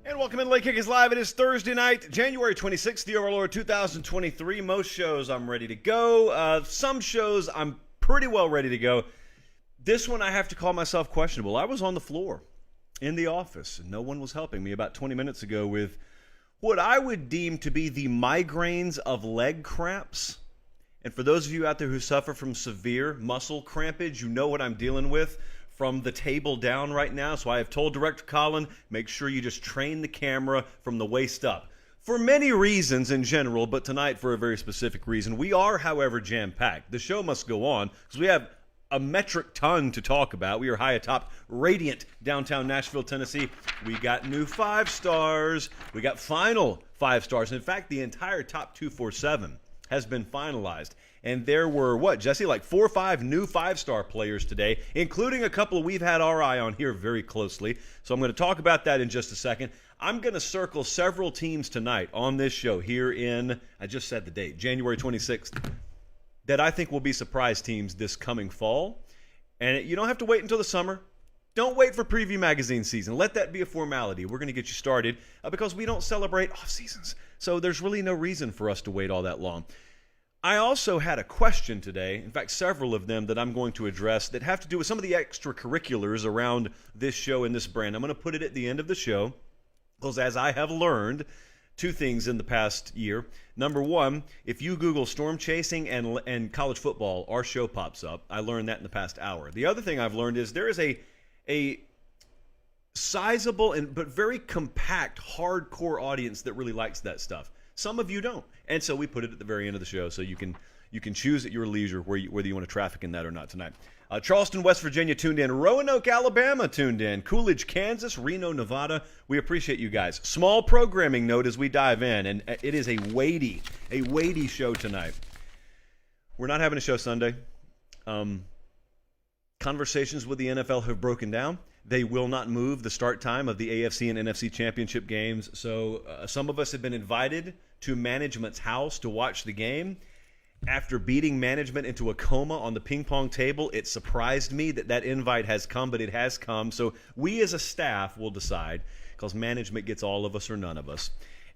And welcome in Late Kickers Live. It is Thursday night, January 26th, the year of our Lord 2023. Most shows I'm ready to go. Some shows I'm pretty well ready to go. This one I have to call myself questionable. I was on the floor in the office, and no one was helping me about 20 minutes ago with what I would deem to be the migraines of leg cramps. And for those of you out there who suffer from severe muscle crampage, you know what I'm dealing with from the table down right now. So I have told Director Colin, make sure you just train the camera from the waist up. For many reasons in general, but tonight for a very specific reason. We are, however, jam-packed. The show must go on because we have a metric ton to talk about. We are high atop radiant downtown Nashville, Tennessee. We got new 5 stars. We got final 5 stars. In fact, the entire top 247 has been finalized. And there were, Jesse, like 4 or 5 new 5-star players today, including a couple we've had our eye on here very closely. So I'm going to talk about that in just a second. I'm going to circle several teams tonight on this show here in, I just said the date, January 26th, that I think will be surprise teams this coming fall. And you don't have to wait until the summer. Don't wait for preview magazine season. Let that be a formality. We're going to get you started because we don't celebrate off seasons. So there's really no reason for us to wait all that long. I also had a question today, in fact, several of them that I'm going to address that have to do with some of the extracurriculars around this show and this brand. I'm going to put it at the end of the show because as I have learned 2 things in the past year. Number one, if you Google storm chasing and college football, our show pops up. I learned that in the past hour. The other thing I've learned is there is a sizable but very compact hardcore audience that really likes that stuff. Some of you don't. And so we put it at the very end of the show so you can choose at your leisure whether you want to traffic in that or not tonight. Charleston, West Virginia tuned in. Roanoke, Alabama tuned in. Coolidge, Kansas. Reno, Nevada. We appreciate you guys. Small programming note as we dive in, and it is a weighty show tonight. We're not having a show Sunday. Conversations with the NFL have broken down. They will not move the start time of the AFC and NFC championship games. So some of us have been invited to management's house to watch the game. After beating management into a coma on the ping pong table, it surprised me that invite has come, but it has come. So we as a staff will decide because management gets all of us or none of us.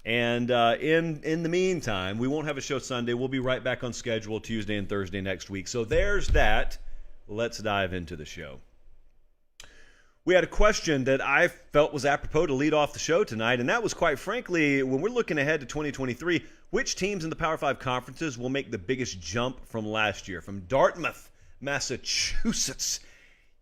And in the meantime, we won't have a show Sunday. We'll be right back on schedule Tuesday and Thursday next week. So there's that. Let's dive into the show. We had a question that I felt was apropos to lead off the show tonight, and that was, quite frankly, when we're looking ahead to 2023, which teams in the Power 5 conferences will make the biggest jump from last year? From Dartmouth, Massachusetts.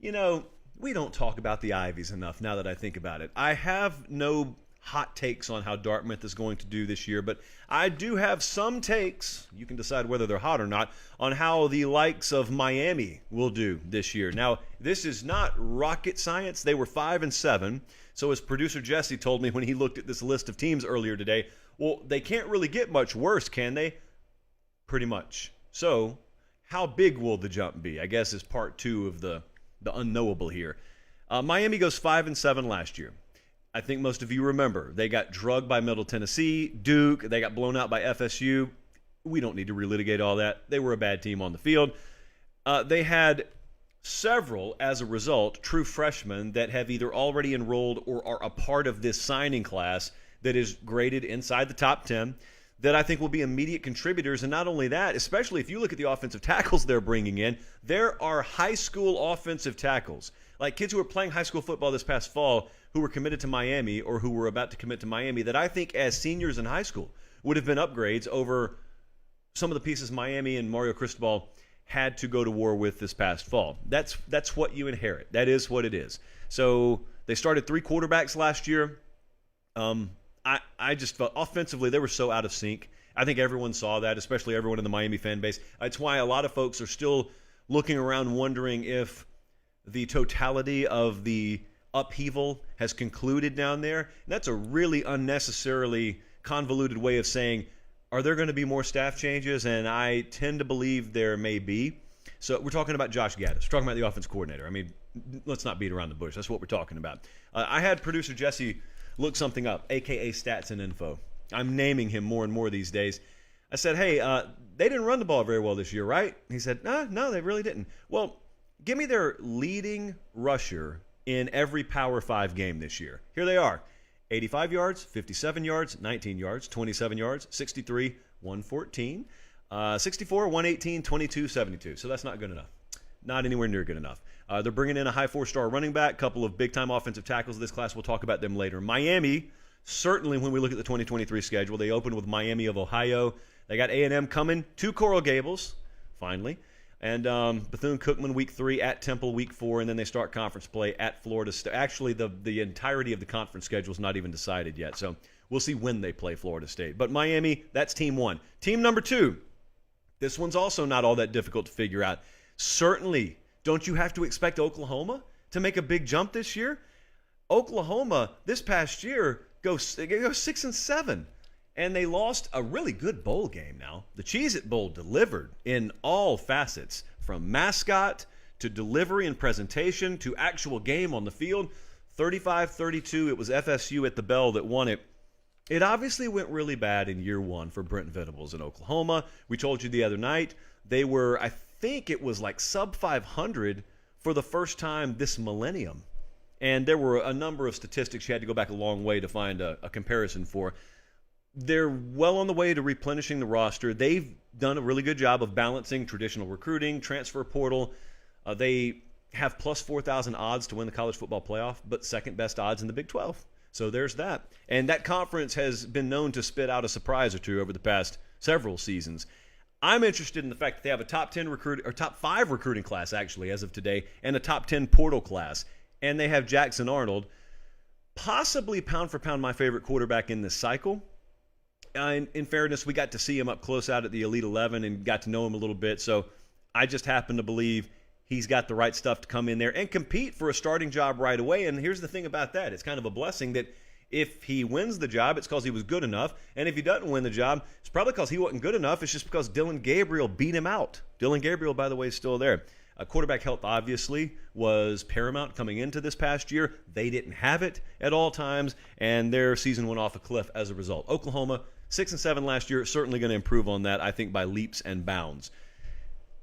You know, we don't talk about the Ivies enough now that I think about it. I have no hot takes on how Dartmouth is going to do this year, but I do have some takes, you can decide whether they're hot or not, on how the likes of Miami will do this year. Now, this is not rocket science. They were 5-7, so as producer Jesse told me when he looked at this list of teams earlier today, well, they can't really get much worse, can they? Pretty much. So, how big will the jump be? I guess is part 2 of the unknowable here. Miami goes 5-7 last year. I think most of you remember. They got drugged by Middle Tennessee, Duke. They got blown out by FSU. We don't need to relitigate all that. They were a bad team on the field. They had several, as a result, true freshmen that have either already enrolled or are a part of this signing class that is graded inside the top 10 that I think will be immediate contributors. And not only that, especially if you look at the offensive tackles they're bringing in, there are high school offensive tackles, like kids who were playing high school football this past fall who were committed to Miami or who were about to commit to Miami that I think as seniors in high school would have been upgrades over some of the pieces Miami and Mario Cristobal had to go to war with this past fall. That's what you inherit. That is what it is. So they started 3 quarterbacks last year. I just felt offensively they were so out of sync. I think everyone saw that, especially everyone in the Miami fan base. It's why a lot of folks are still looking around wondering if the totality of the upheaval has concluded down there. And that's a really unnecessarily convoluted way of saying, are there going to be more staff changes? And I tend to believe there may be. So we're talking about Josh Gaddis. We're talking about the offense coordinator. I mean, let's not beat around the bush. That's what we're talking about. I had producer Jesse look something up, a.k.a. Stats and Info. I'm naming him more and more these days. I said, hey, they didn't run the ball very well this year, right? He said, no, they really didn't. Well, give me their leading rusher in every Power 5 game this year. Here they are. 85 yards, 57 yards, 19 yards, 27 yards, 63, 114, 64, 118, 22, 72. So that's not good enough. Not anywhere near good enough. They're bringing in a high 4-star running back, couple of big-time offensive tackles of this class. We'll talk about them later. Miami, certainly when we look at the 2023 schedule, they open with Miami of Ohio. They got A&M coming to Coral Gables, finally. And Bethune-Cookman week 3, at Temple week 4, and then they start conference play at Florida State. Actually, the entirety of the conference schedule is not even decided yet, so we'll see when they play Florida State. But Miami, that's team 1. Team number 2, this one's also not all that difficult to figure out. Certainly, don't you have to expect Oklahoma to make a big jump this year? Oklahoma, this past year, goes 6-7. And they lost a really good bowl game now. The Cheez-It Bowl delivered in all facets, from mascot to delivery and presentation to actual game on the field. 35-32, it was FSU at the bell that won it. It obviously went really bad in year 1 for Brent Venables in Oklahoma. We told you the other night, they were, I think it was like sub 500 for the first time this millennium. And there were a number of statistics you had to go back a long way to find a comparison for. They're well on the way to replenishing the roster. They've done a really good job of balancing traditional recruiting, transfer portal. They have plus 4,000 odds to win the college football playoff, but second best odds in the Big 12. So there's that. And that conference has been known to spit out a surprise or two over the past several seasons. I'm interested in the fact that they have a top 10 recruit or top 5 recruiting class actually as of today, and a top 10 portal class. And they have Jackson Arnold, possibly pound for pound my favorite quarterback in this cycle. In fairness, we got to see him up close out at the Elite 11 and got to know him a little bit. So I just happen to believe he's got the right stuff to come in there and compete for a starting job right away. And here's the thing about that. It's kind of a blessing that if he wins the job, it's because he was good enough. And if he doesn't win the job, it's probably because he wasn't good enough. It's just because Dylan Gabriel beat him out. Dylan Gabriel, by the way, is still there. Quarterback health, obviously, was paramount coming into this past year. They didn't have it at all times, and their season went off a cliff as a result. Oklahoma, 6-7 last year, certainly going to improve on that, I think, by leaps and bounds.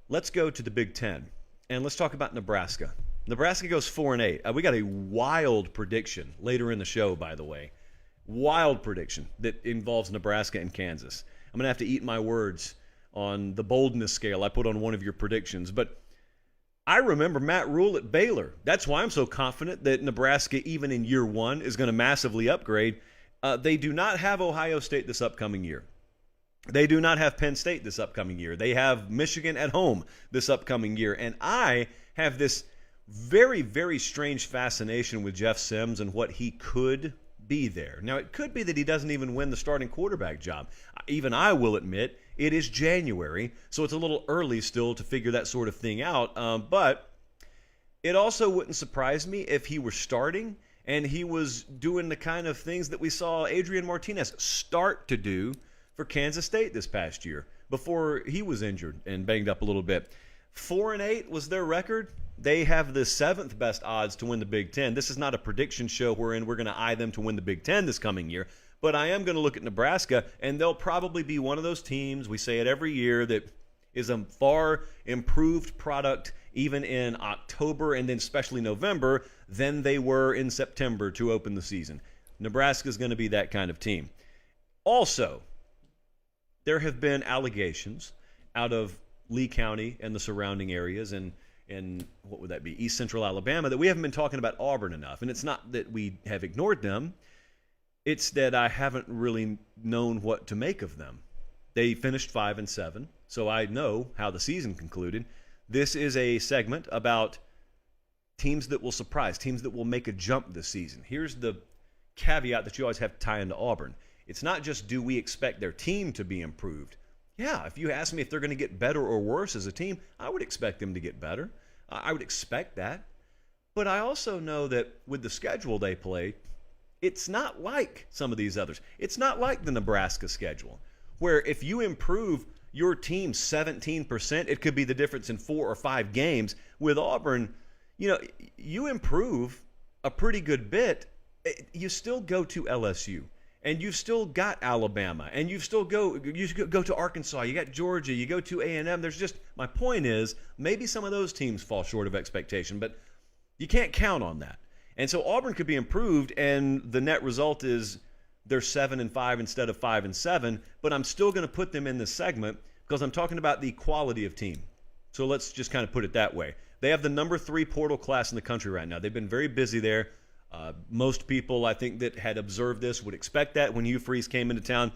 Let's go to the Big Ten, and let's talk about Nebraska. Nebraska goes 4-8. We got a wild prediction later in the show, by the way. Wild prediction that involves Nebraska and Kansas. I'm going to have to eat my words on the boldness scale I put on one of your predictions, but I remember Matt Rule at Baylor. That's why I'm so confident that Nebraska, even in year 1, is going to massively upgrade. They do not have Ohio State this upcoming year. They do not have Penn State this upcoming year. They have Michigan at home this upcoming year. And I have this very, very strange fascination with Jeff Sims and what he could be there. Now, it could be that he doesn't even win the starting quarterback job. Even I will admit it is January, so it's a little early still to figure that sort of thing out. But it also wouldn't surprise me if he were starting and he was doing the kind of things that we saw Adrian Martinez start to do for Kansas State this past year before he was injured and banged up a little bit. 4-8 was their record. They have the 7th best odds to win the Big Ten. This is not a prediction show wherein we're going to eye them to win the Big Ten this coming year. But I am going to look at Nebraska, and they'll probably be one of those teams, we say it every year, that is a far improved product even in October and then especially November than they were in September to open the season. Nebraska is going to be that kind of team. Also, there have been allegations out of Lee County and the surrounding areas and what would that be, East Central Alabama, that we haven't been talking about Auburn enough. And it's not that we have ignored them. It's that I haven't really known what to make of them. They finished 5-7, so I know how the season concluded. This is a segment about teams that will surprise, teams that will make a jump this season. Here's the caveat that you always have to tie into Auburn. It's not just do we expect their team to be improved. Yeah, if you ask me if they're going to get better or worse as a team, I would expect them to get better. I would expect that. But I also know that with the schedule they play, it's not like some of these others. It's not like the Nebraska schedule, where if you improve your team 17%, it could be the difference in 4 or 5 games. With Auburn, you improve a pretty good bit, you still go to LSU. And you've still got Alabama, and you go to Arkansas, you got Georgia, you go to A&M. My point is, maybe some of those teams fall short of expectation, but you can't count on that. And so Auburn could be improved, and the net result is they're 7-5 instead of 5-7. But I'm still going to put them in this segment because I'm talking about the quality of team. So let's just kind of put it that way. They have the number 3 portal class in the country right now. They've been very busy there. Most people, I think, that had observed this would expect that when Hugh Freeze came into town.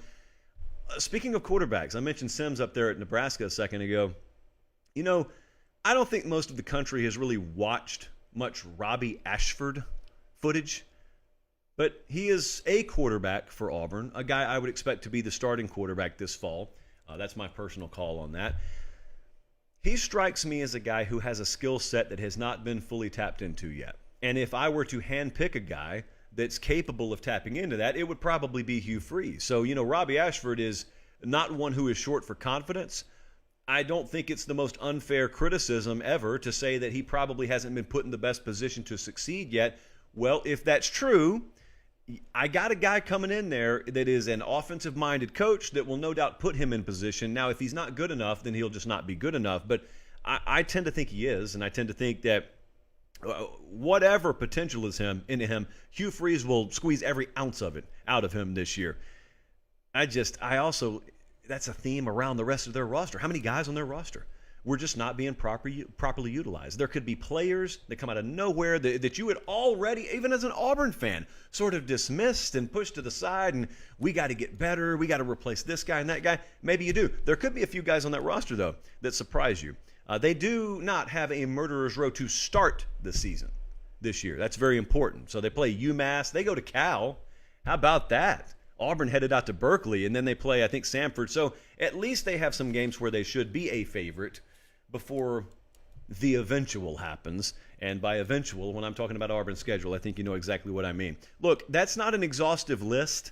Speaking of quarterbacks, I mentioned Sims up there at Nebraska a second ago. You know, I don't think most of the country has really watched much Robbie Ashford footage, but he is a quarterback for Auburn, a guy I would expect to be the starting quarterback this fall. That's my personal call on that. He strikes me as a guy who has a skill set that has not been fully tapped into yet. And if I were to handpick a guy that's capable of tapping into that, it would probably be Hugh Freeze. So, you know, Robbie Ashford is not one who is short for confidence. I don't think it's the most unfair criticism ever to say that he probably hasn't been put in the best position to succeed yet. Well, if that's true, I got a guy coming in there that is an offensive-minded coach that will no doubt put him in position. Now, if he's not good enough, then he'll just not be good enough. But I tend to think he is, and I tend to think that whatever potential is in him, Hugh Freeze will squeeze every ounce of it out of him this year. I also, that's a theme around the rest of their roster. How many guys on their roster were just not being properly utilized? There could be players that come out of nowhere that you had already, even as an Auburn fan, sort of dismissed and pushed to the side, and we got to get better, we got to replace this guy and that guy. Maybe you do. There could be a few guys on that roster, though, that surprise you. They do not have a murderer's row to start the season this year. That's very important. So they play UMass. They go to Cal. How about that? Auburn headed out to Berkeley, and then they play, I think, Samford. So at least they have some games where they should be a favorite before the eventual happens. And by eventual, when I'm talking about Auburn's schedule, I think you know exactly what I mean. Look, that's not an exhaustive list.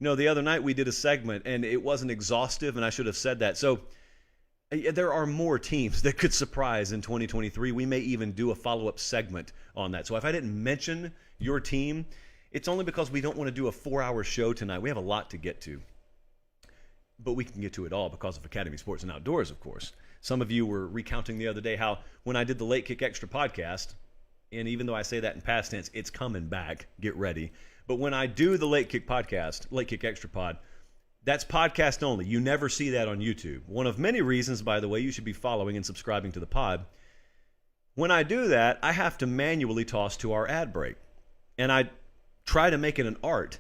You know, the other night we did a segment, and it wasn't exhaustive, and I should have said that. So there are more teams that could surprise in 2023. We may even do a follow-up segment on that. So if I didn't mention your team, it's only because we don't want to do a 4-hour show tonight. We have a lot to get to. But we can get to it all because of Academy Sports and Outdoors, of course. Some of you were recounting the other day how when I did the Late Kick Extra podcast, and even though I say that in past tense, it's coming back. Get ready. But when I do the Late Kick podcast, Late Kick Extra Pod, that's podcast only. You never see that on YouTube. One of many reasons, by the way, you should be following and subscribing to the pod. When I do that, I have to manually toss to our ad break. And I try to make it an art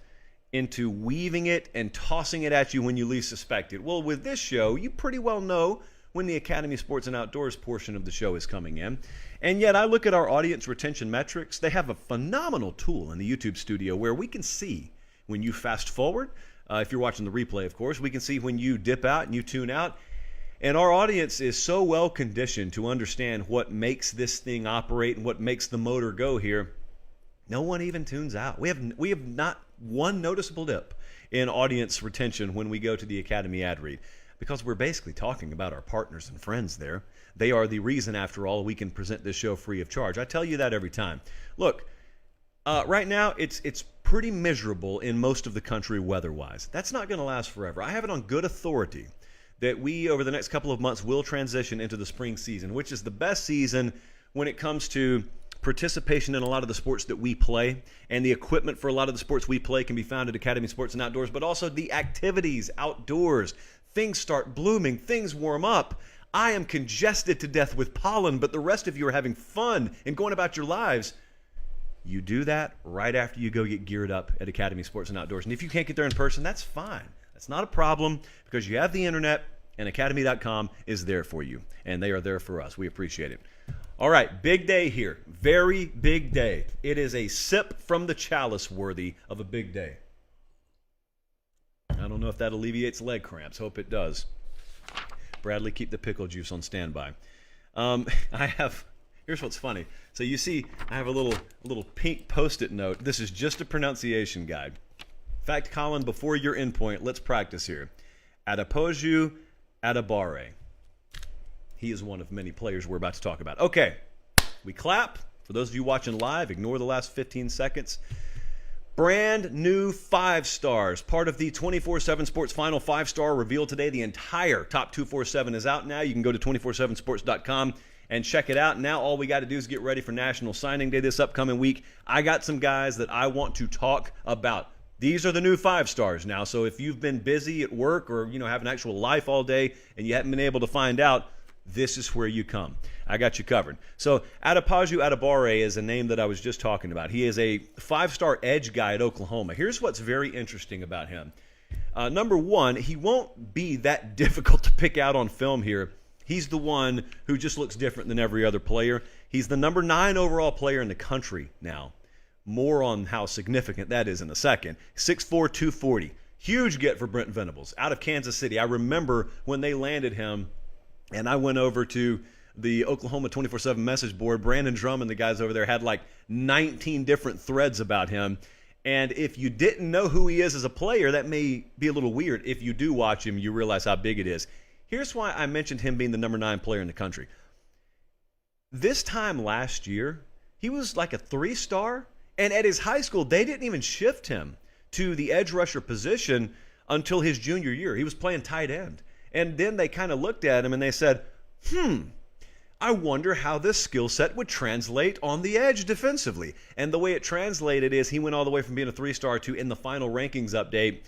into weaving it and tossing it at you when you least suspect it. Well, with this show, you pretty well know when the Academy Sports and Outdoors portion of the show is coming in. And yet I look at our audience retention metrics. They have a phenomenal tool in the YouTube studio where we can see when you fast forward. If you're watching the replay, of course, we can see when you dip out and you tune out. And our audience is so well conditioned to understand what makes this thing operate and what makes the motor go here. No one even tunes out. We have not one noticeable dip in audience retention when we go to the Academy ad read, because we're basically talking about our partners and friends there. They are the reason, after all, we can present this show free of charge. I tell you that every time. Look, right now it's pretty miserable in most of the country weather-wise. That's not going to last forever. I have it on good authority that we, over the next couple of months, will transition into the spring season, which is the best season when it comes to participation in a lot of the sports that we play. And the equipment for a lot of the sports we play can be found at Academy Sports and Outdoors, but also the activities outdoors. Things start blooming. Things warm up. I am congested to death with pollen, but the rest of you are having fun and going about your lives. You do that right after you go get geared up at Academy Sports and Outdoors. And if you can't get there in person, that's fine. That's not a problem because you have the internet and academy.com is there for you. And they are there for us. We appreciate it. All right, big day here. Very big day. It is a sip from the chalice worthy of a big day. I don't know if that alleviates leg cramps. Hope it does. Bradley, keep the pickle juice on standby. Here's what's funny. So you see, I have a little pink Post-it note. This is just a pronunciation guide. In fact, Colin, before your endpoint, let's practice here. Adipogeu Adibare. He is one of many players we're about to talk about. Okay, we clap. For those of you watching live, ignore the last 15 seconds. Brand new 5 stars, part of the 24/7 Sports Final 5-star reveal today. The entire top 247 is out now. You can go to 247sports.com and check it out. Now all we got to do is get ready for National Signing Day this upcoming week. I got some guys that I want to talk about. These are the new 5-stars now. So if you've been busy at work or have an actual life all day and you haven't been able to find out, this is where you come. I got you covered. So Adepoju Adebawore is a name that I was just talking about. He is a 5-star edge guy at Oklahoma. Here's what's very interesting about him. Number one, he won't be that difficult to pick out on film here. He's the one who just looks different than every other player. He's the number 9 overall player in the country now. More on how significant that is in a second. 6'4", 240. Huge get for Brent Venables out of Kansas City. I remember when they landed him, and I went over to the Oklahoma 24/7 message board. Brandon Drum and the guys over there had like 19 different threads about him. And if you didn't know who he is as a player, that may be a little weird. If you do watch him, you realize how big it is. Here's why I mentioned him being the number 9 player in the country. This time last year, he was like a 3-star, and at his high school, they didn't even shift him to the edge rusher position until his junior year. He was playing tight end. And then they kind of looked at him and they said, I wonder how this skill set would translate on the edge defensively. And the way it translated is he went all the way from being a 3-star to, in the final rankings update,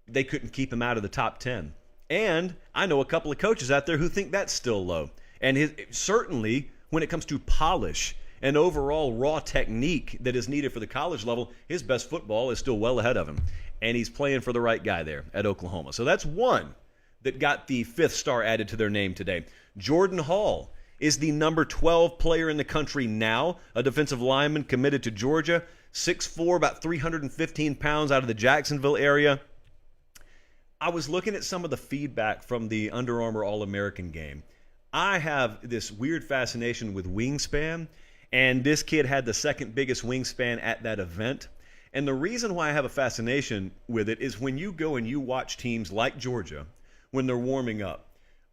they couldn't keep him out of the top 10. And I know a couple of coaches out there who think that's still low. And certainly when it comes to polish and overall raw technique that is needed for the college level, his best football is still well ahead of him. And he's playing for the right guy there at Oklahoma. So that's one that got the 5th star added to their name today. Jordan Hall is the number 12 player in the country now, a defensive lineman committed to Georgia, 6'4", about 315 pounds, out of the Jacksonville area. I was looking at some of the feedback from the Under Armour All-American game. I have this weird fascination with wingspan, and this kid had the second biggest wingspan at that event. And the reason why I have a fascination with it is when you go and you watch teams like Georgia, when they're warming up,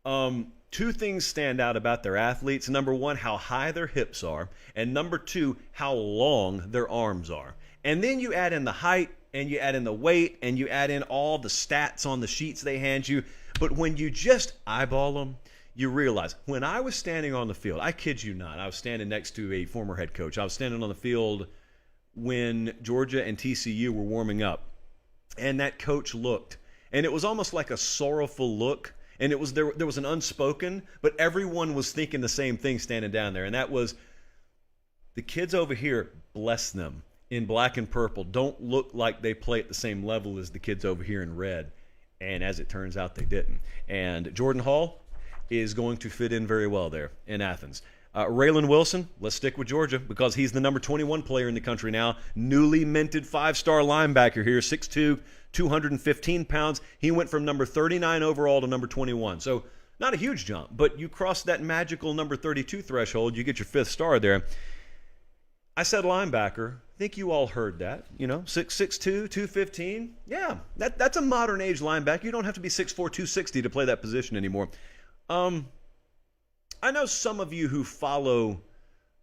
2 things stand out about their athletes. Number 1, how high their hips are. And number 2, how long their arms are. And then you add in the height, and you add in the weight, and you add in all the stats on the sheets they hand you. But when you just eyeball them, you realize, when I was standing on the field, I kid you not, I was standing next to a former head coach. I was standing on the field when Georgia and TCU were warming up. And that coach looked. And it was almost like a sorrowful look. And there was an unspoken, but everyone was thinking the same thing standing down there. And that was, the kids over here, bless them, in black and purple, don't look like they play at the same level as the kids over here in red. And as it turns out, they didn't. And Jordan Hall is going to fit in very well there in Athens. Raylan Wilson, let's stick with Georgia because he's the number 21 player in the country now. Newly minted 5-star linebacker here, 6'2", 215 pounds. He went from number 39 overall to number 21. So not a huge jump, but you cross that magical number 32 threshold, you get your 5th star there. I said linebacker. I think you all heard that. 6'2", 215. Yeah, that's a modern age linebacker. You don't have to be 6'4", 260 to play that position anymore. I know some of you who follow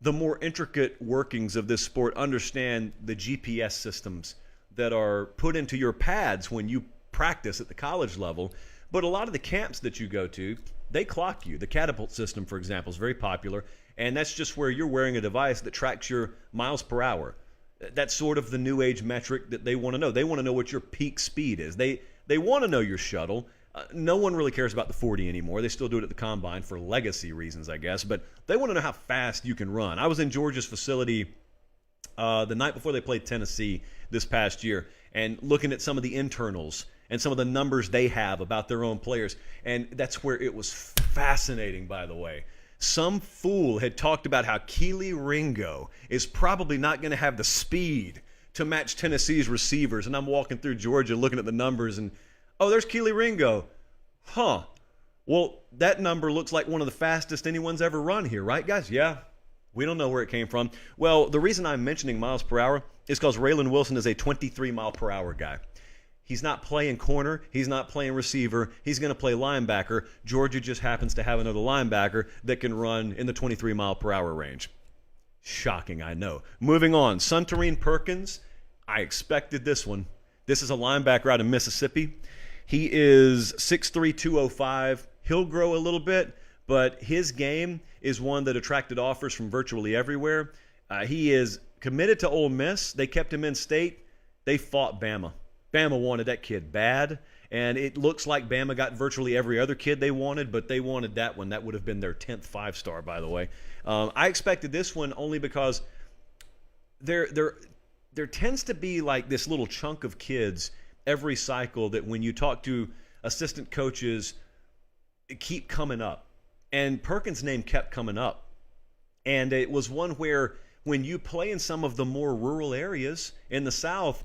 the more intricate workings of this sport understand the GPS systems that are put into your pads when you practice at the college level. But a lot of the camps that you go to, they clock you. The catapult system, for example, is very popular. And that's just where you're wearing a device that tracks your miles per hour. That's sort of the new age metric that they want to know. They want to know what your peak speed is. They want to know your shuttle. No one really cares about the 40 anymore. They still do it at the combine for legacy reasons, I guess. But they want to know how fast you can run. I was in Georgia's facility the night before they played Tennessee this past year and looking at some of the internals and some of the numbers they have about their own players. And that's where it was fascinating, by the way. Some fool had talked about how Keely Ringo is probably not going to have the speed to match Tennessee's receivers. And I'm walking through Georgia looking at the numbers and, oh, there's Keely Ringo. Huh. Well, that number looks like one of the fastest anyone's ever run here, right, guys? Yeah. We don't know where it came from. Well, the reason I'm mentioning miles per hour is because Raylan Wilson is a 23-mile-per-hour guy. He's not playing corner. He's not playing receiver. He's going to play linebacker. Georgia just happens to have another linebacker that can run in the 23-mile-per-hour range. Shocking, I know. Moving on. Suntarine Perkins. I expected this one. This is a linebacker out of Mississippi. He is 6'3", 205. He'll grow a little bit, but his game is one that attracted offers from virtually everywhere. He is committed to Ole Miss. They kept him in state. They fought Bama. Bama wanted that kid bad, and it looks like Bama got virtually every other kid they wanted, but they wanted that one. That would have been their 10th five-star, by the way. I expected this one only because there tends to be like this little chunk of kids every cycle that when you talk to assistant coaches, keep coming up. And Perkins' name kept coming up. And it was one where when you play in some of the more rural areas in the South,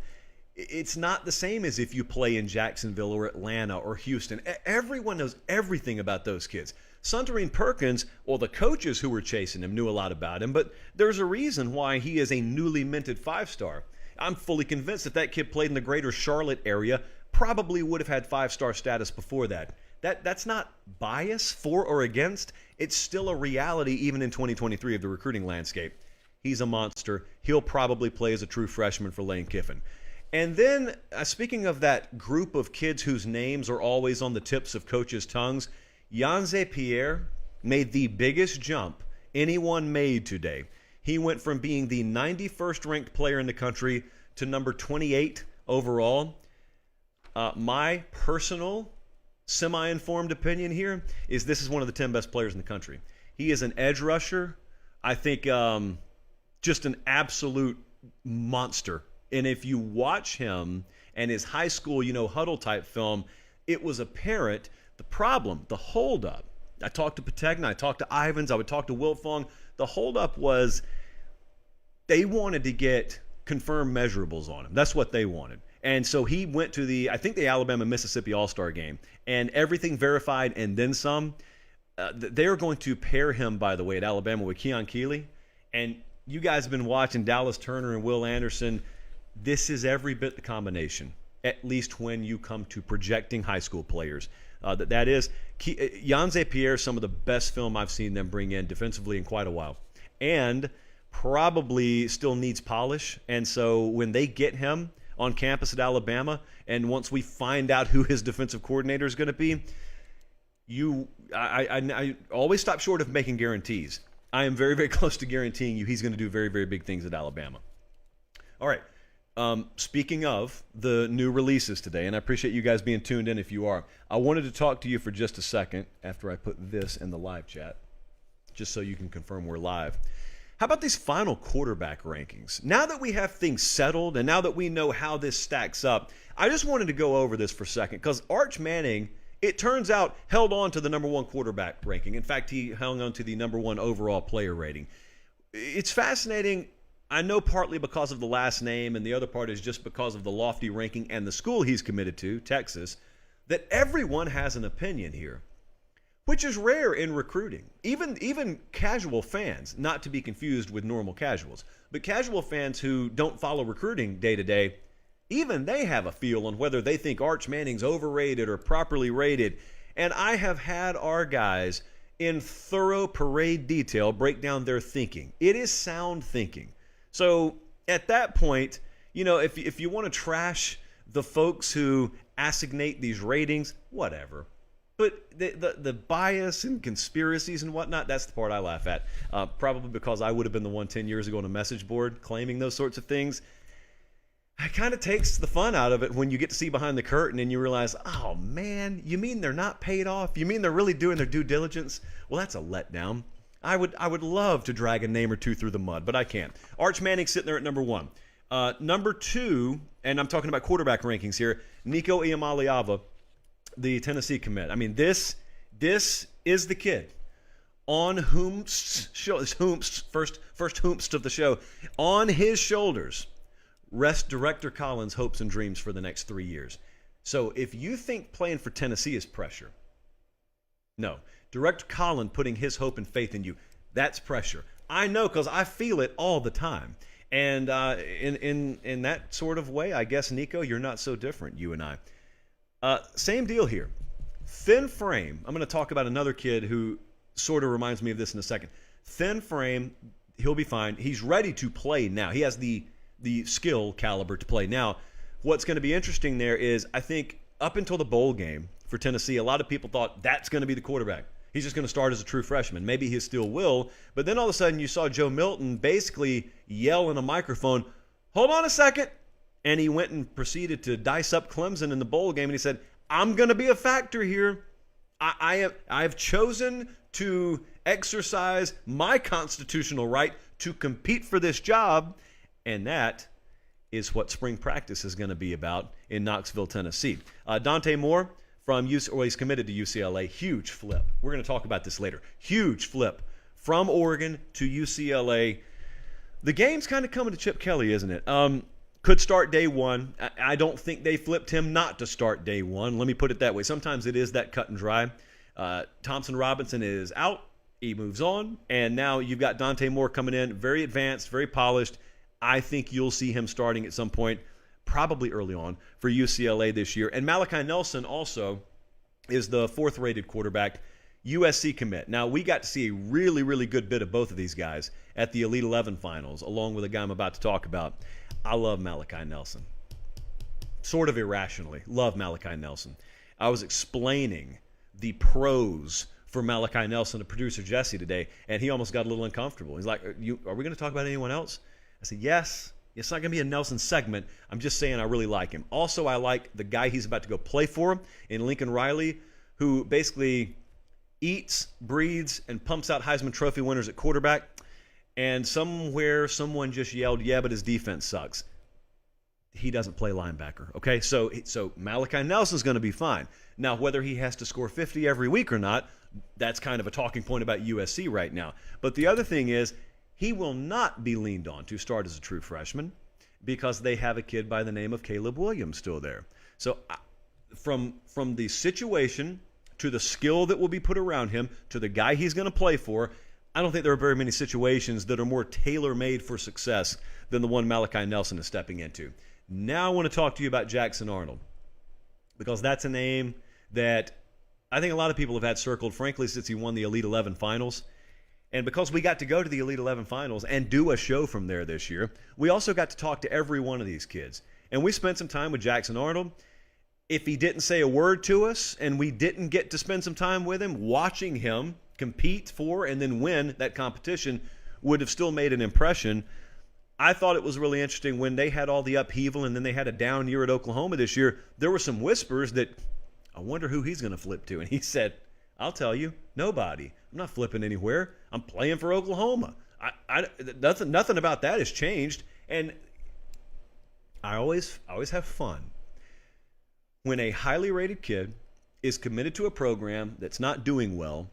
it's not the same as if you play in Jacksonville or Atlanta or Houston. Everyone knows everything about those kids. Suntarine Perkins, well, the coaches who were chasing him knew a lot about him, but there's a reason why he is a newly minted five-star. I'm fully convinced if that kid played in the greater Charlotte area, probably would have had five-star status before that. That's not bias for or against. It's still a reality even in 2023 of the recruiting landscape. He's a monster. He'll probably play as a true freshman for Lane Kiffin. And then, speaking of that group of kids whose names are always on the tips of coaches' tongues, Yanze Pierre made the biggest jump anyone made today. He went from being the 91st ranked player in the country to number 28 overall. My personal semi-informed opinion here is this is one of the 10 best players in the country. He is an edge rusher. I think just an absolute monster. And if you watch him and his high school, huddle type film, it was apparent the problem, the holdup. I talked to Pategna, I talked to Ivins, I would talk to Wiltfong. The holdup was they wanted to get confirmed measurables on him. That's what they wanted. And so he went to the Alabama-Mississippi All-Star game, and everything verified and then some. They're going to pair him, by the way, at Alabama with Keon Keeley. And you guys have been watching Dallas Turner and Will Anderson. This is every bit the combination, at least when you come to projecting high school players. That is, Yanze Pierre, some of the best film I've seen them bring in defensively in quite a while. And probably still needs polish. And so when they get him on campus at Alabama, and once we find out who his defensive coordinator is going to be, I always stop short of making guarantees. I am very, very close to guaranteeing you he's going to do very, very big things at Alabama. All right. Speaking of the new releases today, and I appreciate you guys being tuned in if you are, I wanted to talk to you for just a second after I put this in the live chat, just so you can confirm we're live. How about these final quarterback rankings? Now that we have things settled and now that we know how this stacks up, I just wanted to go over this for a second because Arch Manning, it turns out, held on to the number one quarterback ranking. In fact, he hung on to the number one overall player rating. It's fascinating. I know partly because of the last name, and the other part is just because of the lofty ranking and the school he's committed to, Texas, that everyone has an opinion here, which is rare in recruiting. Even casual fans, not to be confused with normal casuals, but casual fans who don't follow recruiting day to day, even they have a feel on whether they think Arch Manning's overrated or properly rated. And I have had our guys in thorough parade detail break down their thinking. It is sound thinking. So at that point, if you want to trash the folks who assignate these ratings, whatever. But the bias and conspiracies and whatnot, that's the part I laugh at. Probably because I would have been the one 10 years ago on a message board claiming those sorts of things. It kind of takes the fun out of it when you get to see behind the curtain and you realize, oh man, you mean they're not paid off? You mean they're really doing their due diligence? Well, that's a letdown. I would love to drag a name or two through the mud, but I can't. Arch Manning sitting there at number one. Number two, and I'm talking about quarterback rankings here, Nico Iamaleava, the Tennessee commit. I mean, this is the kid on first whomst of the show. On his shoulders rest Director Collins' hopes and dreams for the next 3 years. So if you think playing for Tennessee is pressure, no. Director Collins putting his hope and faith in you, that's pressure. I know because I feel it all the time. And in that sort of way, I guess, Nico, you're not so different, you and I. Same deal here. Thin frame. I'm going to talk about another kid who sort of reminds me of this in a second. Thin frame, he'll be fine. He's ready to play now. He has the skill caliber to play. Now, what's going to be interesting there is I think up until the bowl game for Tennessee, a lot of people thought that's going to be the quarterback. He's just going to start as a true freshman. Maybe he still will. But then all of a sudden you saw Joe Milton basically yell in a microphone, hold on a second. And he went and proceeded to dice up Clemson in the bowl game. And he said, I'm going to be a factor here. I've chosen to exercise my constitutional right to compete for this job. And that is what spring practice is going to be about in Knoxville, Tennessee. Dante Moore from he's committed to UCLA. Huge flip. We're going to talk about this later. Huge flip from Oregon to UCLA. The game's kind of coming to Chip Kelly, isn't it? Could start day one. I don't think they flipped him not to start day one. Let me put it that way. Sometimes it is that cut and dry. Thompson Robinson is out. He moves on. And now you've got Dante Moore coming in, very advanced, very polished. I think you'll see him starting at some point, probably early on, for UCLA this year. And Malachi Nelson also is the fourth-rated quarterback, USC commit. Now, we got to see a really, really good bit of both of these guys at the Elite 11 finals, along with a guy I'm about to talk about. I love Malachi Nelson. Sort of irrationally. Love Malachi Nelson. I was explaining the pros for Malachi Nelson to producer Jesse today, and he almost got a little uncomfortable. He's like, are we going to talk about anyone else? I said, yes. It's not going to be a Nelson segment. I'm just saying I really like him. Also, I like the guy he's about to go play for in Lincoln Riley, who basically eats, breathes, and pumps out Heisman Trophy winners at quarterback. And somewhere someone just yelled, yeah, but his defense sucks. He doesn't play linebacker, okay? So Malachi Nelson's going to be fine. Now, whether he has to score 50 every week or not, that's kind of a talking point about USC right now. But the other thing is, he will not be leaned on to start as a true freshman because they have a kid by the name of Caleb Williams still there. So from the situation to the skill that will be put around him to the guy he's going to play for, I don't think there are very many situations that are more tailor-made for success than the one Malachi Nelson is stepping into. Now I want to talk to you about Jackson Arnold, because that's a name that I think a lot of people have had circled, frankly, since he won the Elite 11 finals. And because we got to go to the Elite 11 finals and do a show from there this year, we also got to talk to every one of these kids. And we spent some time with Jackson Arnold. If he didn't say a word to us and we didn't get to spend some time with him, watching him compete for and then win that competition would have still made an impression. I thought it was really interesting when they had all the upheaval and then they had a down year at Oklahoma this year. There were some whispers that I wonder who he's going to flip to. And he said, I'll tell you, nobody. I'm not flipping anywhere. I'm playing for Oklahoma. Nothing about that has changed. And I always have fun when a highly rated kid is committed to a program that's not doing well,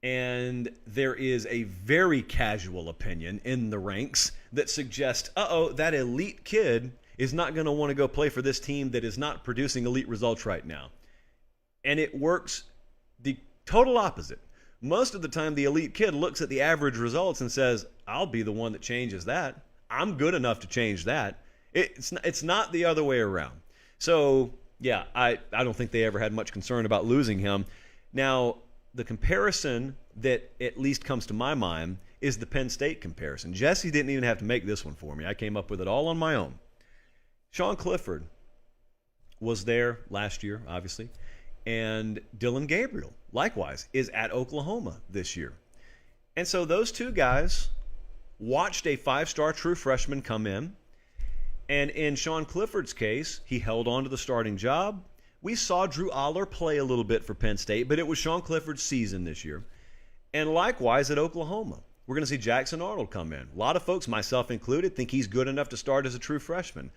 and there is a very casual opinion in the ranks that suggests, that elite kid is not going to want to go play for this team that is not producing elite results right now. And it works the total opposite. Most of the time, the elite kid looks at the average results and says, I'll be the one that changes that. I'm good enough to change that. It's not the other way around. So, yeah, I don't think they ever had much concern about losing him. Now, the comparison that at least comes to my mind is the Penn State comparison. Jesse didn't even have to make this one for me. I came up with it all on my own. Sean Clifford was there last year, obviously, and Dylan Gabriel, likewise, is at Oklahoma this year. And so those two guys watched a five-star true freshman come in, and in Sean Clifford's case, he held on to the starting job. We saw Drew Aller play a little bit for Penn State, but it was Sean Clifford's season this year. And likewise at Oklahoma, we're going to see Jackson Arnold come in. A lot of folks, myself included, think he's good enough to start as a true freshman.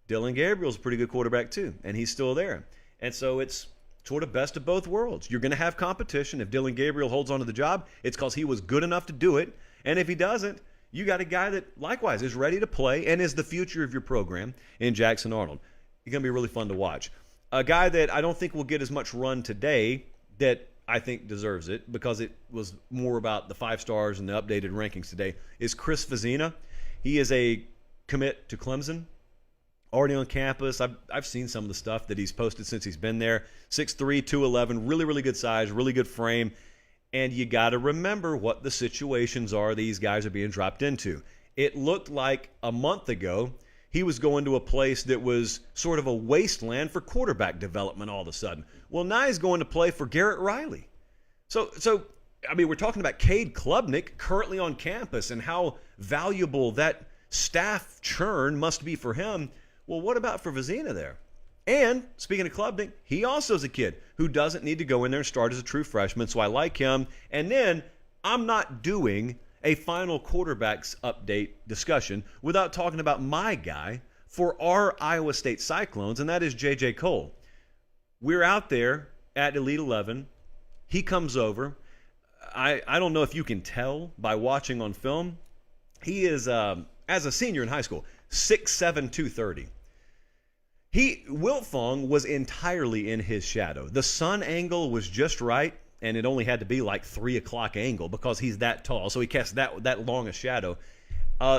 Dylan Gabriel's a pretty good quarterback too, and he's still there. And so it's sort of best of both worlds. You're going to have competition. If Dylan Gabriel holds on to the job, it's because he was good enough to do it. And if he doesn't, you got a guy that likewise is ready to play and is the future of your program in Jackson Arnold. He's going to be really fun to watch. A guy that I don't think will get as much run today that I think deserves it because it was more about the 5 stars and the updated rankings today is Chris Vizina. He is a commit to Clemson, already on campus. I've seen some of the stuff that he's posted since he's been there. 6'3", 211, really, really good size, really good frame. And you got to remember what the situations are these guys are being dropped into. It looked like a month ago he was going to a place that was sort of a wasteland for quarterback development all of a sudden. Well, now he's going to play for Garrett Riley. So I mean, we're talking about Cade Klubnik currently on campus and how valuable that staff churn must be for him. Well, what about for Vizina there? And speaking of Klubnik, he also is a kid who doesn't need to go in there and start as a true freshman, so I like him. And then I'm not doing a final quarterbacks update discussion without talking about my guy for our Iowa State Cyclones, and that is J.J. Cole. We're out there at Elite 11. He comes over. I don't know if you can tell by watching on film. He is, as a senior in high school, 6'7", 230. Wiltfong was entirely in his shadow. The sun angle was just right, and it only had to be like 3 o'clock angle because he's that tall, so he casts that long a shadow.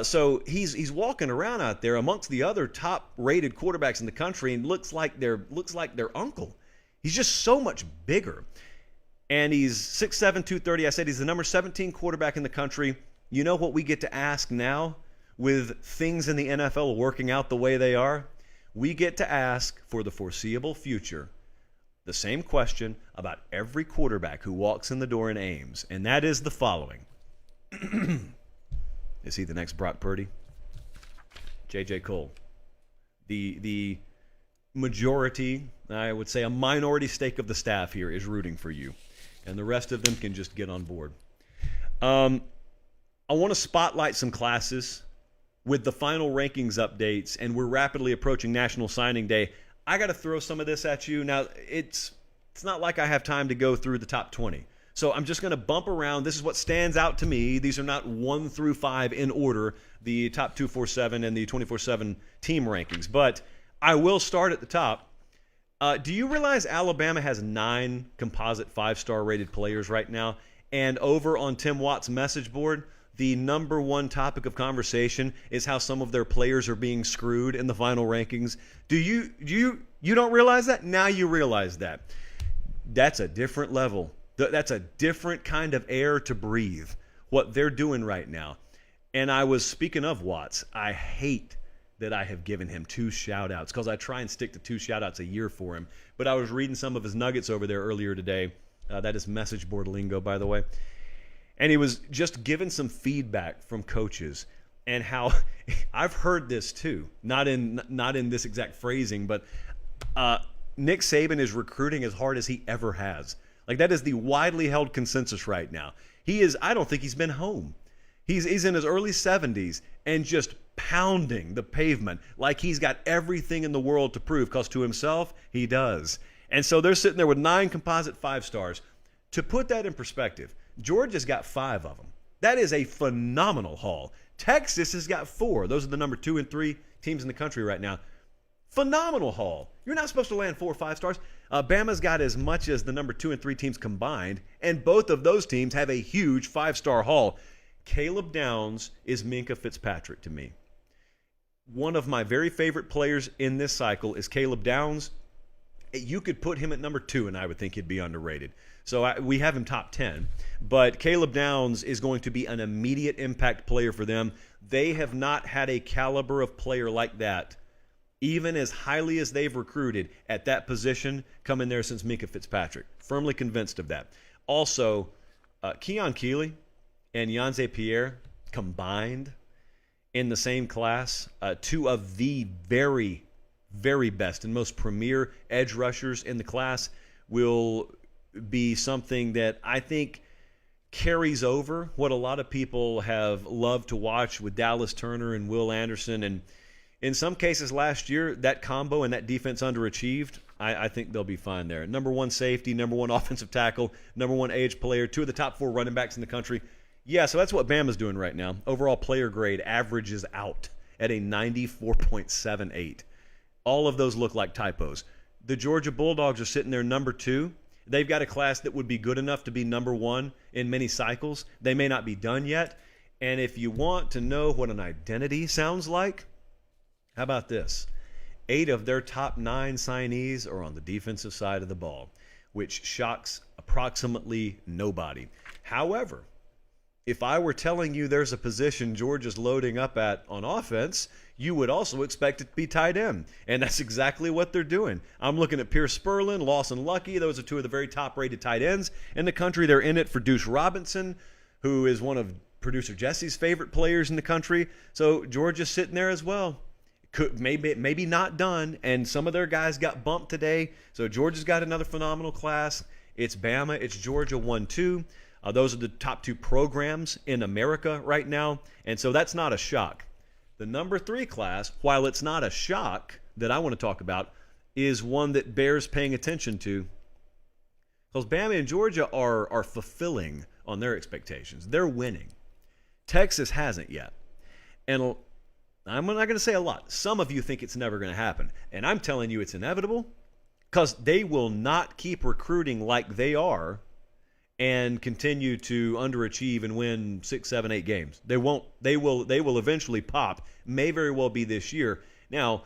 So he's walking around out there amongst the other top-rated quarterbacks in the country, and looks like their uncle. He's just so much bigger. And he's 6'7", 230. I said he's the number 17 quarterback in the country. You know what we get to ask now with things in the NFL working out the way they are? We get to ask for the foreseeable future the same question about every quarterback who walks in the door in Ames, and that is the following. Is he the next Brock Purdy? J.J. Cole. The majority, I would say a minority stake of the staff here is rooting for you, and the rest of them can just get on board. I want to spotlight some classes with the final rankings updates, and we're rapidly approaching National Signing Day. I got to throw some of this at you. Now, it's not like I have time to go through the top 20. So I'm just going to bump around. This is what stands out to me. These are not 1 through 5 in order, the top 247 and the 24/7 team rankings. But I will start at the top. Do you realize Alabama has 9 composite 5-star rated players right now? And over on Tim Watt's message board, the number one topic of conversation is how some of their players are being screwed in the final rankings. You don't realize that? Now you realize that. That's a different level. That's a different kind of air to breathe, what they're doing right now. And I was speaking of Watts. I hate that I have given him 2 shout-outs because I try and stick to 2 shout-outs a year for him. But I was reading some of his nuggets over there earlier today. That is message board lingo, by the way. And he was just giving some feedback from coaches and how I've heard this too, not in this exact phrasing, but Nick Saban is recruiting as hard as he ever has. Like, that is the widely held consensus right now. I don't think he's been home. He's in his early 70s and just pounding the pavement like he's got everything in the world to prove, because to himself, he does. And so they're sitting there with 9 composite 5 stars. To put that in perspective, Georgia's got 5 of them. That is a phenomenal haul. Texas has got 4. Those are the number 2 and 3 teams in the country right now. Phenomenal haul. You're not supposed to land 4 or 5 stars. Bama's got as much as the number 2 and 3 teams combined, and both of those teams have a huge 5-star haul. Caleb Downs is Minkah Fitzpatrick to me. One of my very favorite players in this cycle is Caleb Downs. You could put him at number 2, and I would think he'd be underrated. So we have him top 10. But Caleb Downs is going to be an immediate impact player for them. They have not had a caliber of player like that, even as highly as they've recruited at that position, come in there since Minkah Fitzpatrick. Firmly convinced of that. Also, Keon Keeley and Yanze Pierre combined in the same class, 2 of the very, very best and most premier edge rushers in the class, will be something that I think carries over what a lot of people have loved to watch with Dallas Turner and Will Anderson. And in some cases last year, that combo and that defense underachieved. I think they'll be fine there. Number 1 safety, number 1 offensive tackle, number 1 age player, 2 of the top 4 running backs in the country. Yeah, so that's what Bama's doing right now. Overall player grade averages out at a 94.78. All of those look like typos. The Georgia Bulldogs are sitting there number 2. They've got a class that would be good enough to be number 1 in many cycles. They may not be done yet. And if you want to know what an identity sounds like, how about this? 8 of their top 9 signees are on the defensive side of the ball, which shocks approximately nobody. However, if I were telling you there's a position Georgia's loading up at on offense, you would also expect it to be tight end. And that's exactly what they're doing. I'm looking at Pierce Spurlin, Lawson Lucky. Those are two of the very top-rated tight ends in the country. They're in it for Deuce Robinson, who is one of producer Jesse's favorite players in the country. So Georgia's sitting there as well. Could maybe not done, and some of their guys got bumped today. So Georgia's got another phenomenal class. It's Bama, it's Georgia 1-2. Those are the top two programs in America right now, and so that's not a shock. The number 3 class, while it's not a shock that I want to talk about, is one that bears paying attention to, because Bama and Georgia are fulfilling on their expectations. They're winning. Texas hasn't yet. And I'm not going to say a lot. Some of you think it's never going to happen. And I'm telling you it's inevitable, because they will not keep recruiting like they are and continue to underachieve and win 6, 7, 8 games. They won't. They will eventually pop. May very well be this year. Now,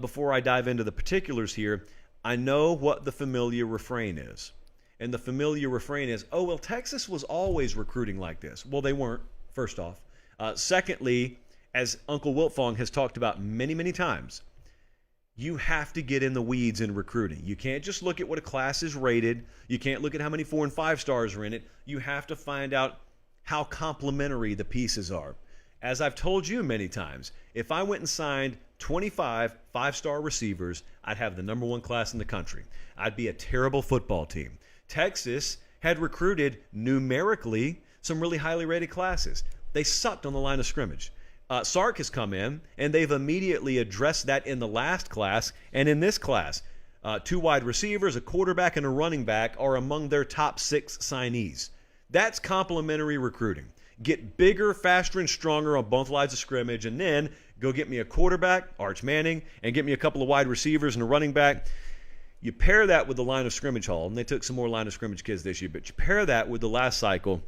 before I dive into the particulars here, I know what the familiar refrain is. And the familiar refrain is, oh, well, Texas was always recruiting like this. Well, they weren't, first off. Secondly, as Uncle Wiltfong has talked about many, many times, you have to get in the weeds in recruiting. You can't just look at what a class is rated. You can't look at how many 4 and 5 stars are in it. You have to find out how complementary the pieces are. As I've told you many times, if I went and signed 25 5-star receivers, I'd have the number 1 class in the country. I'd be a terrible football team. Texas had recruited numerically some really highly rated classes. They sucked on the line of scrimmage. Sark has come in, and they've immediately addressed that in the last class and in this class. 2 wide receivers, a quarterback, and a running back are among their top 6 signees. That's complementary recruiting. Get bigger, faster, and stronger on both lines of scrimmage, and then go get me a quarterback, Arch Manning, and get me a couple of wide receivers and a running back. You pair that with the line of scrimmage haul, and they took some more line of scrimmage kids this year, but you pair that with the last cycle,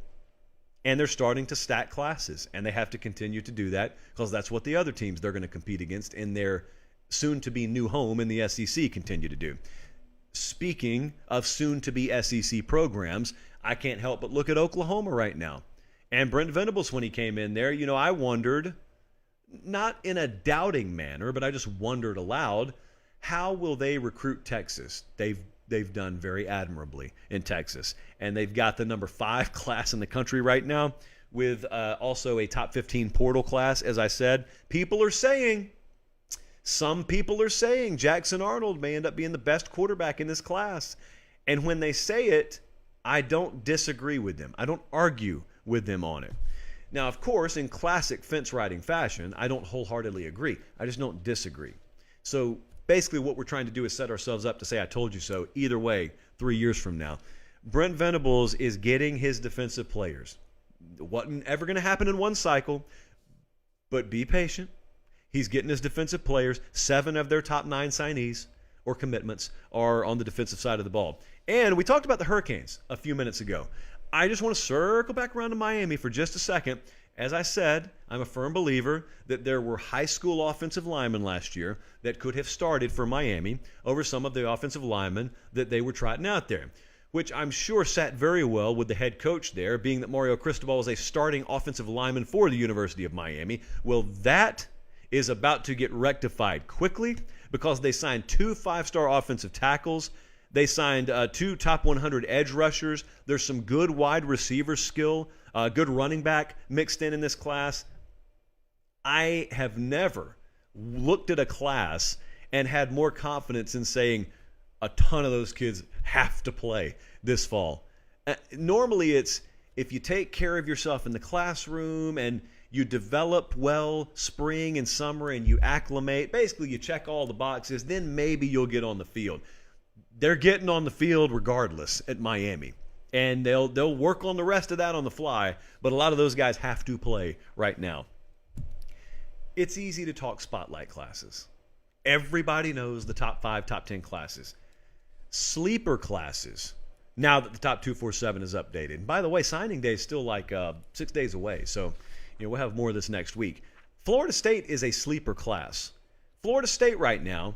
and they're starting to stack classes, and they have to continue to do that because that's what the other teams they're going to compete against in their soon-to-be new home in the SEC continue to do. Speaking of soon-to-be SEC programs, I can't help but look at Oklahoma right now. And Brent Venables, when he came in there, I wondered, not in a doubting manner, but I just wondered aloud, how will they recruit Texas? They've done very admirably in Texas. And they've got the number 5 class in the country right now with also a top 15 portal class, as I said. Some people are saying Jackson Arnold may end up being the best quarterback in this class. And when they say it, I don't disagree with them. I don't argue with them on it. Now, of course, in classic fence-riding fashion, I don't wholeheartedly agree. I just don't disagree. So basically what we're trying to do is set ourselves up to say, I told you so, either way, 3 years from now. Brent Venables is getting his defensive players. It wasn't ever going to happen in one cycle, but be patient. He's getting his defensive players. 7 of their top 9 signees or commitments are on the defensive side of the ball. And we talked about the Hurricanes a few minutes ago. I just want to circle back around to Miami for just a second. As I said, I'm a firm believer that there were high school offensive linemen last year that could have started for Miami over some of the offensive linemen that they were trotting out there, which I'm sure sat very well with the head coach there, being that Mario Cristobal is a starting offensive lineman for the University of Miami. Well, that is about to get rectified quickly because they signed 2 5-star offensive tackles. They signed 2 top 100 edge rushers. There's some good wide receiver skill, good running back mixed in this class. I have never looked at a class and had more confidence in saying a ton of those kids have to play this fall. Normally it's if you take care of yourself in the classroom and you develop well spring and summer and you acclimate, basically you check all the boxes, then maybe you'll get on the field. They're getting on the field regardless at Miami, and they'll work on the rest of that on the fly, but a lot of those guys have to play right now. It's easy to talk spotlight classes. Everybody knows the top 5, top 10 classes. Sleeper classes, now that the top 247 is updated. And by the way, signing day is still like 6 days away, so we'll have more of this next week. Florida State is a sleeper class. Florida State right now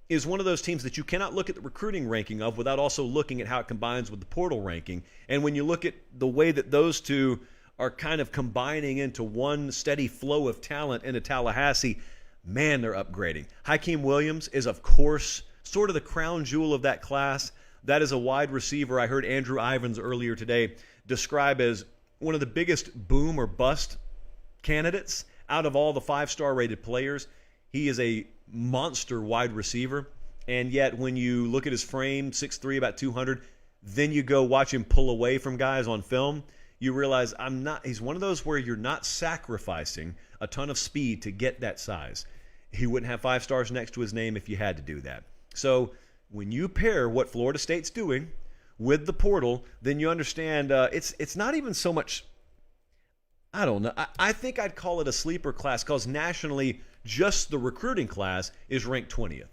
is one of those teams that you cannot look at the recruiting ranking of without also looking at how it combines with the portal ranking. And when you look at the way that those two are kind of combining into one steady flow of talent into Tallahassee, man, they're upgrading. Hakeem Williams is, of course, sort of the crown jewel of that class. That is a wide receiver I heard Andrew Ivins earlier today describe as one of the biggest boom or bust candidates out of all the 5-star rated players. He is a monster wide receiver, and yet when you look at his frame, 6'3", about 200, then you go watch him pull away from guys on film, you realize he's one of those where you're not sacrificing a ton of speed to get that size. He wouldn't have 5 stars next to his name if you had to do that. So when you pair what Florida State's doing with the portal, then you understand it's not even so much, I don't know. I think I'd call it a sleeper class because nationally, just the recruiting class is ranked 20th.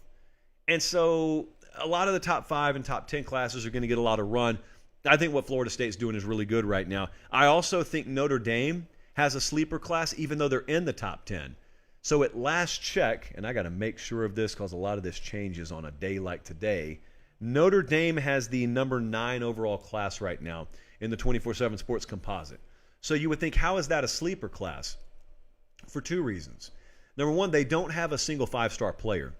And so a lot of the top 5 and top 10 classes are going to get a lot of run. I think what Florida State's doing is really good right now. I also think Notre Dame has a sleeper class, even though they're in the top 10. So at last check, and I got to make sure of this because a lot of this changes on a day like today, Notre Dame has the number 9 overall class right now in the 24/7 Sports Composite. So you would think, how is that a sleeper class? For 2 reasons. Number 1, they don't have a single 5-star player.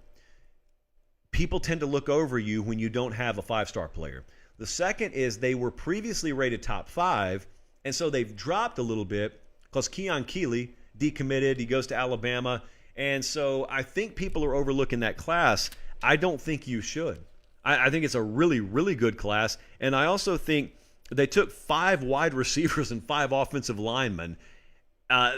People tend to look over you when you don't have a 5-star player. The second is they were previously rated top 5, and so they've dropped a little bit because Keon Keeley decommitted. He goes to Alabama. And so I think people are overlooking that class. I don't think you should. I think it's a really, really good class. And I also think they took 5 wide receivers and 5 offensive linemen.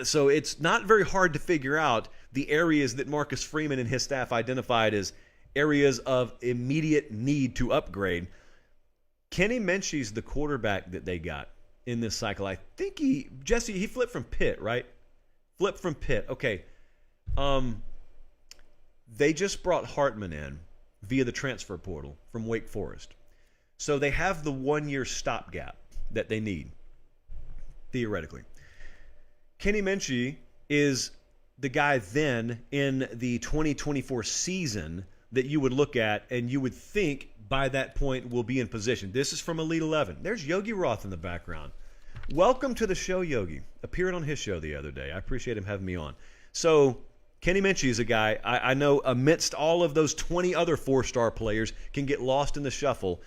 So it's not very hard to figure out the areas that Marcus Freeman and his staff identified as areas of immediate need to upgrade. Kenny Minchie's the quarterback that they got in this cycle. I think he flipped from Pitt, right? Flipped from Pitt. Okay. They just brought Hartman in via the transfer portal from Wake Forest. So they have the 1-year stopgap that they need, theoretically. Kenny Minchie is the guy then in the 2024 season that you would look at and you would think by that point will be in position. This is from Elite 11. There's Yogi Roth in the background. Welcome to the show, Yogi. Appeared on his show the other day. I appreciate him having me on. So Kenny Minchie is a guy I know amidst all of those 20 other 4-star players can get lost in the shuffle.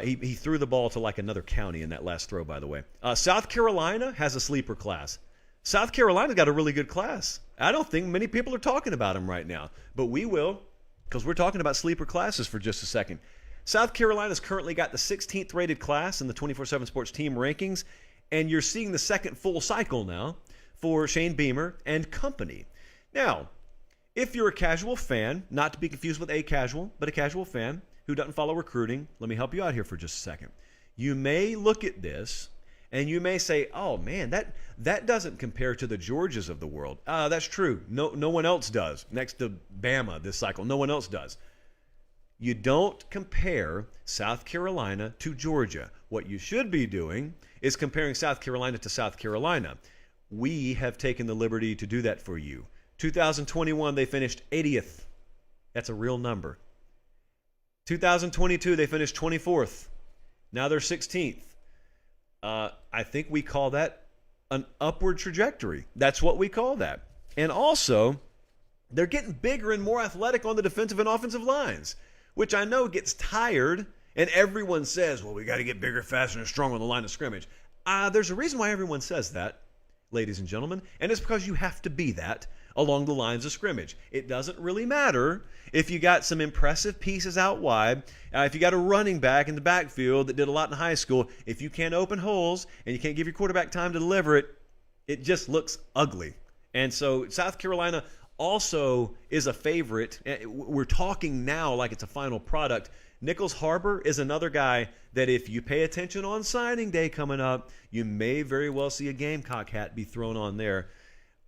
He threw the ball to like another county in that last throw, by the way. South Carolina has a sleeper class. South Carolina got a really good class. I don't think many people are talking about him right now, but we will because we're talking about sleeper classes for just a second. South Carolina's currently got the 16th rated class in the 24/7 Sports team rankings, and you're seeing the second full cycle now for Shane Beamer and company. Now, if you're a casual fan, not to be confused with a casual, but a casual fan who doesn't follow recruiting, let me help you out here for just a second. You may look at this and you may say, oh man, that doesn't compare to the Georgias of the world. That's true. No one else does. Next to Bama this cycle, no one else does. You don't compare South Carolina to Georgia. What you should be doing is comparing South Carolina to South Carolina. We have taken the liberty to do that for you. 2021, they finished 80th. That's a real number. 2022, they finished 24th. Now they're 16th. I think we call that an upward trajectory. That's what we call that. And also, they're getting bigger and more athletic on the defensive and offensive lines, which I know gets tired, and everyone says, well, we got to get bigger, faster, and stronger on the line of scrimmage. There's a reason why everyone says that, ladies and gentlemen, and it's because you have to be that along the lines of scrimmage. It doesn't really matter if you got some impressive pieces out wide, if you got a running back in the backfield that did a lot in high school. If you can't open holes and you can't give your quarterback time to deliver it, it just looks ugly. And so South Carolina also is a favorite. We're talking now like it's a final product. Nichols Harbor is another guy that if you pay attention on signing day coming up, you may very well see a Gamecock hat be thrown on there.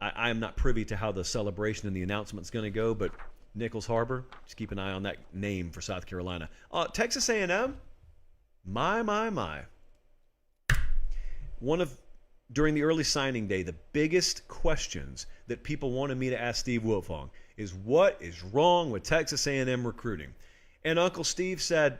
I am not privy to how the celebration and the announcement is going to go, but Nichols Harbor, just keep an eye on that name for South Carolina. Texas A&M, my. During the early signing day, the biggest questions that people wanted me to ask Steve Wiltfong is what is wrong with Texas A&M recruiting? And Uncle Steve said,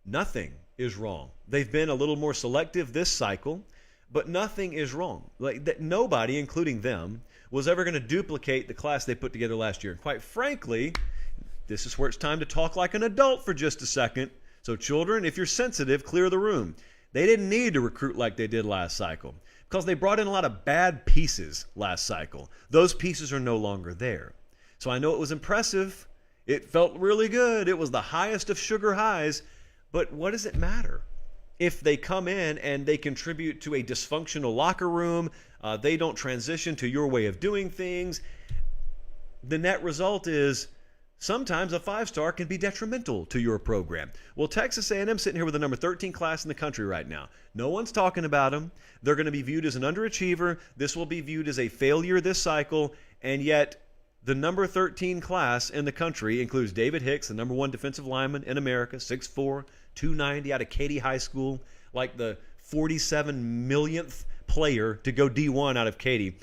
nothing is wrong. They've been a little more selective this cycle. but nothing is wrong. Like that, nobody, including them, was ever going to duplicate the class they put together last year. And quite frankly, this is where it's time to talk like an adult for just a second. So children, if you're sensitive, clear the room. They didn't need to recruit like they did last cycle because they brought in a lot of bad pieces last cycle. Those pieces are no longer there. So I know it was impressive. It felt really good. It was the highest of sugar highs. But what does it matter? If they come in and they contribute to a dysfunctional locker room, they don't transition to your way of doing things, the net result is sometimes a 5-star can be detrimental to your program. Well, Texas A&M sitting here with the number 13 class in the country right now. No one's talking about them. They're going to be viewed as an underachiever. This will be viewed as a failure this cycle, and yet the number 13 class in the country includes David Hicks, the number 1 defensive lineman in America, 6'4", 290 out of Katy High School, like the 47 millionth player to go D1 out of Katy.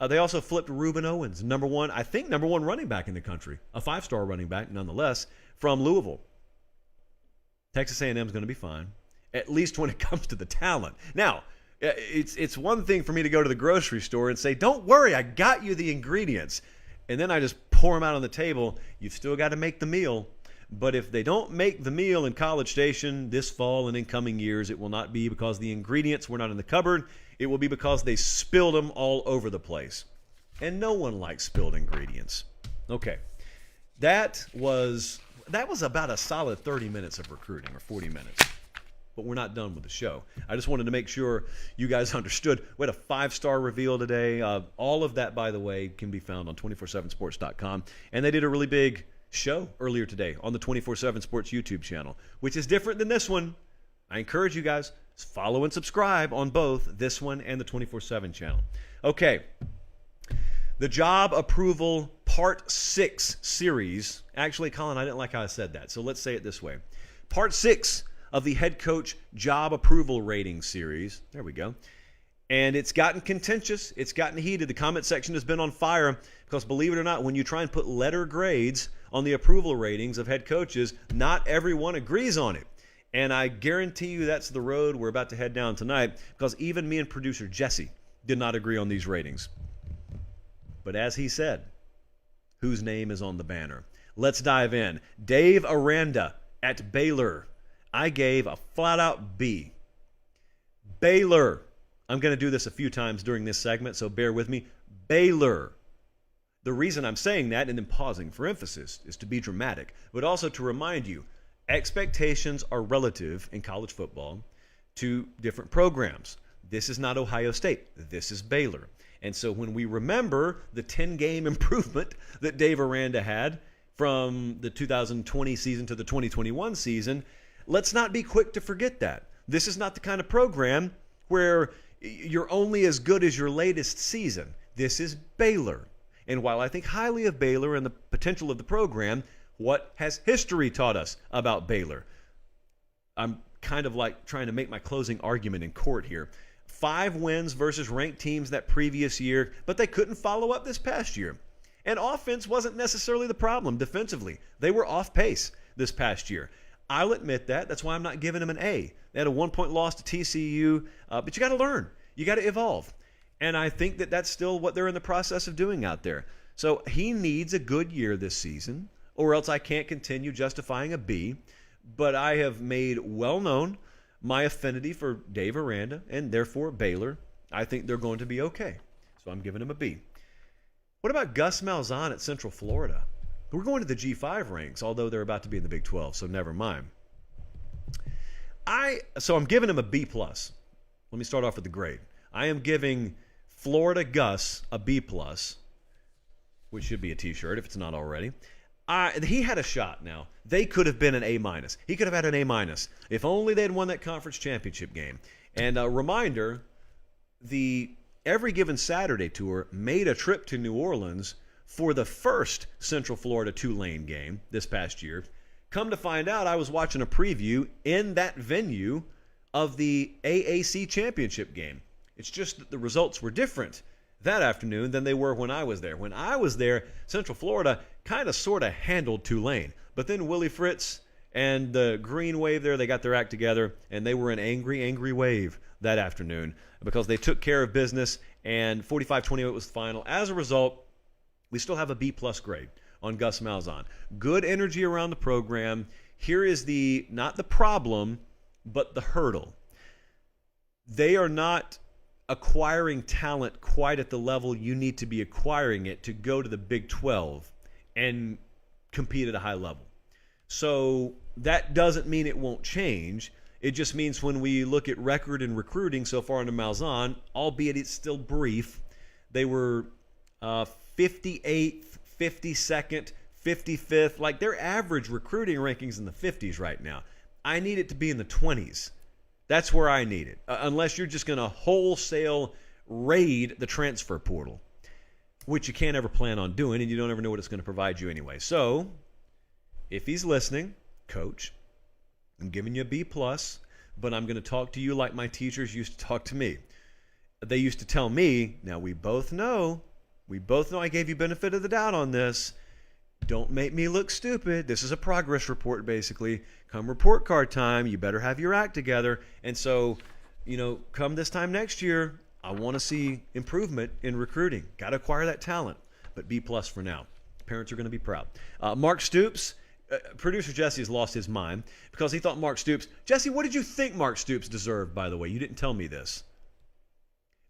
They also flipped Reuben Owens, number 1 running back in the country, a 5-star running back nonetheless, from Louisville. Texas A&M is going to be fine, at least when it comes to the talent. Now, it's one thing for me to go to the grocery store and say, don't worry, I got you the ingredients. And then I just pour them out on the table. You've still got to make the meal. But if they don't make the meal in College Station this fall and in coming years, it will not be because the ingredients were not in the cupboard. It will be because they spilled them all over the place. And no one likes spilled ingredients. Okay. That was about a solid 30 minutes of recruiting, or 40 minutes. But we're not done with the show. I just wanted to make sure you guys understood. We had a 5-star reveal today. All of that, by the way, can be found on 247sports.com. And they did a really big show earlier today on the 24/7 Sports YouTube channel, which is different than this one. I encourage you guys, follow and subscribe on both this one and the 24/7 channel. Okay. The Job Approval Part 6 series. Actually, Colin, I didn't like how I said that, so let's say it this way. Part 6 of the Head Coach Job Approval Rating series. There we go. And it's gotten contentious. It's gotten heated. The comment section has been on fire because, believe it or not, when you try and put letter grades on the approval ratings of head coaches, not everyone agrees on it. And I guarantee you that's the road we're about to head down tonight, because even me and producer Jesse did not agree on these ratings. But as he said, whose name is on the banner? Let's dive in. Dave Aranda at Baylor. I gave a flat-out B. Baylor. I'm going to do this a few times during this segment, so bear with me. Baylor. The reason I'm saying that and then pausing for emphasis is to be dramatic, but also to remind you, expectations are relative in college football to different programs. This is not Ohio State. This is Baylor. And so when we remember the 10-game improvement that Dave Aranda had from the 2020 season to the 2021 season, let's not be quick to forget that. This is not the kind of program where you're only as good as your latest season. This is Baylor. And while I think highly of Baylor and the potential of the program, what has history taught us about Baylor? I'm kind of like trying to make my closing argument in court here. 5 wins versus ranked teams that previous year, but they couldn't follow up this past year. And offense wasn't necessarily the problem defensively. They were off pace this past year. I'll admit that. That's why I'm not giving them an A. They had a 1-point loss to TCU, but you got to learn. You got to evolve. And I think that that's still what they're in the process of doing out there. So he needs a good year this season, or else I can't continue justifying a B. But I have made well known my affinity for Dave Aranda and therefore Baylor. I think they're going to be okay. So I'm giving him a B. What about Gus Malzahn at Central Florida? We're going to the G5 ranks, although they're about to be in the Big 12, so never mind. So I'm giving him a B+. Let me start off with the grade. I am giving Florida Gus a B+, which should be a T-shirt if it's not already. He had a shot now. They could have been an A-. He could have had an A- if only they'd won that conference championship game. And a reminder, the Every Given Saturday tour made a trip to New Orleans for the first Central Florida Tulane game this past year. Come to find out, I was watching a preview in that venue of the AAC championship game. It's just that the results were different that afternoon than they were when I was there. When I was there, Central Florida kind of sort of handled Tulane. But then Willie Fritz And the Green Wave there, they got their act together, and they were an angry, angry wave that afternoon because they took care of business, and 45-28 was the final. As a result, we still have a B-plus grade on Gus Malzahn. Good energy around the program. Here is not the problem, but the hurdle. They are not acquiring talent quite at the level you need to be acquiring it to go to the Big 12 and compete at a high level. So that doesn't mean it won't change. It just means when we look at record and recruiting so far under Malzahn, albeit it's still brief, they were 58th, 52nd, 55th. Like, their average recruiting rankings in the 50s right now. I need it to be in the 20s. That's where I need it, unless you're just going to wholesale raid the transfer portal, which you can't ever plan on doing, and you don't ever know what it's going to provide you anyway. So, if he's listening, Coach, I'm giving you a B+, but I'm going to talk to you like my teachers used to talk to me. They used to tell me, now we both know I gave you benefit of the doubt on this. Don't make me look stupid. This is a progress report, basically. Come report card time, you better have your act together. And so, come this time next year, I want to see improvement in recruiting. Got to acquire that talent. But B+ for now. Parents are going to be proud. Mark Stoops, producer Jesse has lost his mind because he thought Mark Stoops. Jesse, what did you think Mark Stoops deserved, by the way? You didn't tell me this.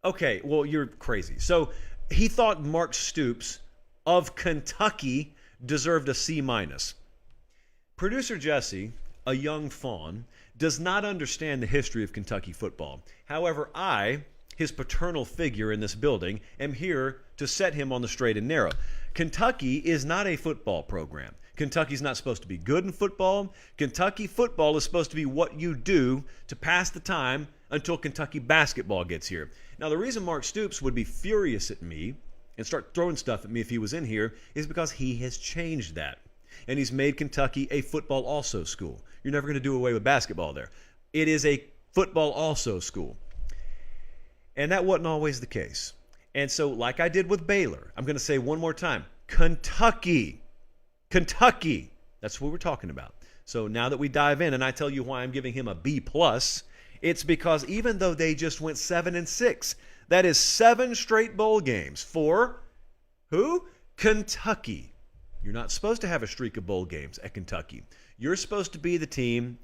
Okay, well, you're crazy. So he thought Mark Stoops of Kentucky deserved a C-. Producer Jesse, a young fawn, does not understand the history of Kentucky football. However, I, his paternal figure in this building, am here to set him on the straight and narrow. Kentucky is not a football program. Kentucky's not supposed to be good in football. Kentucky football is supposed to be what you do to pass the time until Kentucky basketball gets here. Now, the reason Mark Stoops would be furious at me and start throwing stuff at me if he was in here is because he has changed that. And he's made Kentucky a football also school. You're never going to do away with basketball there. It is a football also school. And that wasn't always the case. And so, like I did with Baylor, I'm going to say one more time, Kentucky. That's what we're talking about. So now that we dive in and I tell you why I'm giving him a B+, it's because even though they just went 7-6, that is 7 straight bowl games for who? Kentucky. You're not supposed to have a streak of bowl games at Kentucky. You're supposed to be the team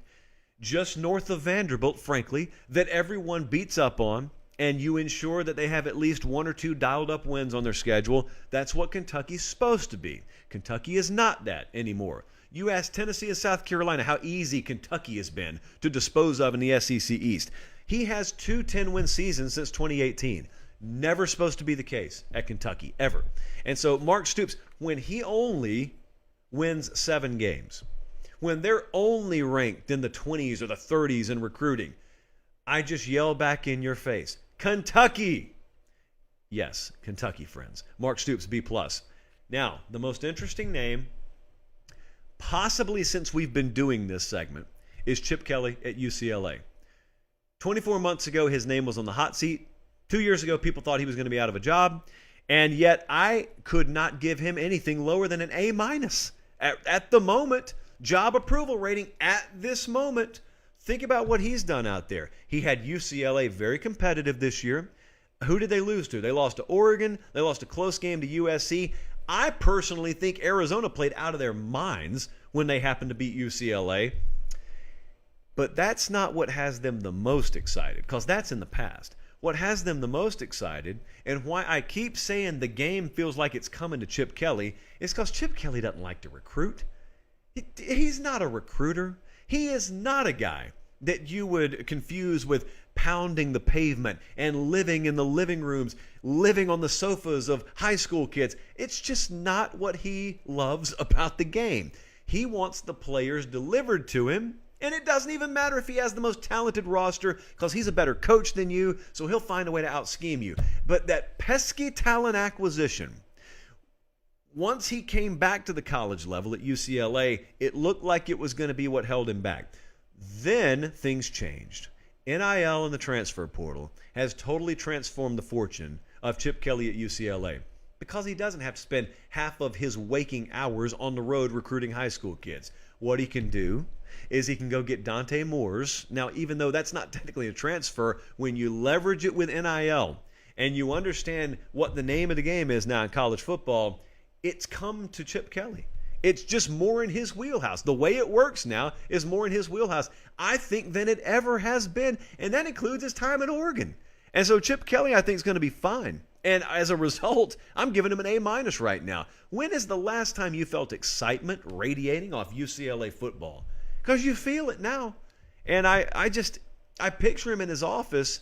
just north of Vanderbilt, frankly, that everyone beats up on, and you ensure that they have at least 1 or 2 dialed-up wins on their schedule. That's what Kentucky's supposed to be. Kentucky is not that anymore. You ask Tennessee and South Carolina how easy Kentucky has been to dispose of in the SEC East. He has 2 10-win seasons since 2018. Never supposed to be the case at Kentucky, ever. And so Mark Stoops, when he only wins 7 games, when they're only ranked in the 20s or the 30s in recruiting, I just yell back in your face, Kentucky! Yes, Kentucky, friends. Mark Stoops, B+. Now, the most interesting name, possibly since we've been doing this segment, is Chip Kelly at UCLA. 24 months ago, his name was on the hot seat. 2 years ago, people thought he was going to be out of a job. And yet, I could not give him anything lower than an A-. At the moment, job approval rating at this moment. Think about what he's done out there. He had UCLA very competitive this year. Who did they lose to? They lost to Oregon. They lost a close game to USC. I personally think Arizona played out of their minds when they happened to beat UCLA. But that's not what has them the most excited, because that's in the past. What has them the most excited, and why I keep saying the game feels like it's coming to Chip Kelly, is because Chip Kelly doesn't like to recruit. He's not a recruiter. He is not a guy that you would confuse with pounding the pavement and living in the living rooms, living on the sofas of high school kids. It's just not what he loves about the game. He wants the players delivered to him, and it doesn't even matter if he has the most talented roster, because he's a better coach than you, so he'll find a way to out-scheme you. But that pesky talent acquisition, once he came back to the college level at UCLA, it looked like it was going to be what held him back. Then things changed. NIL and the transfer portal has totally transformed the fortune of Chip Kelly at UCLA, because he doesn't have to spend half of his waking hours on the road recruiting high school kids. what he can do is he can go get Dante Moores. Now, even though that's not technically a transfer, when you leverage it with NIL and you understand what the name of the game is now in college football, it's come to Chip Kelly. It's just more in his wheelhouse. The way it works now is more in his wheelhouse, I think, than it ever has been, and that includes his time in Oregon. And so Chip Kelly, I think, is going to be fine. And as a result, I'm giving him an A- right now. When is the last time you felt excitement radiating off UCLA football? Because you feel it now. And I picture him in his office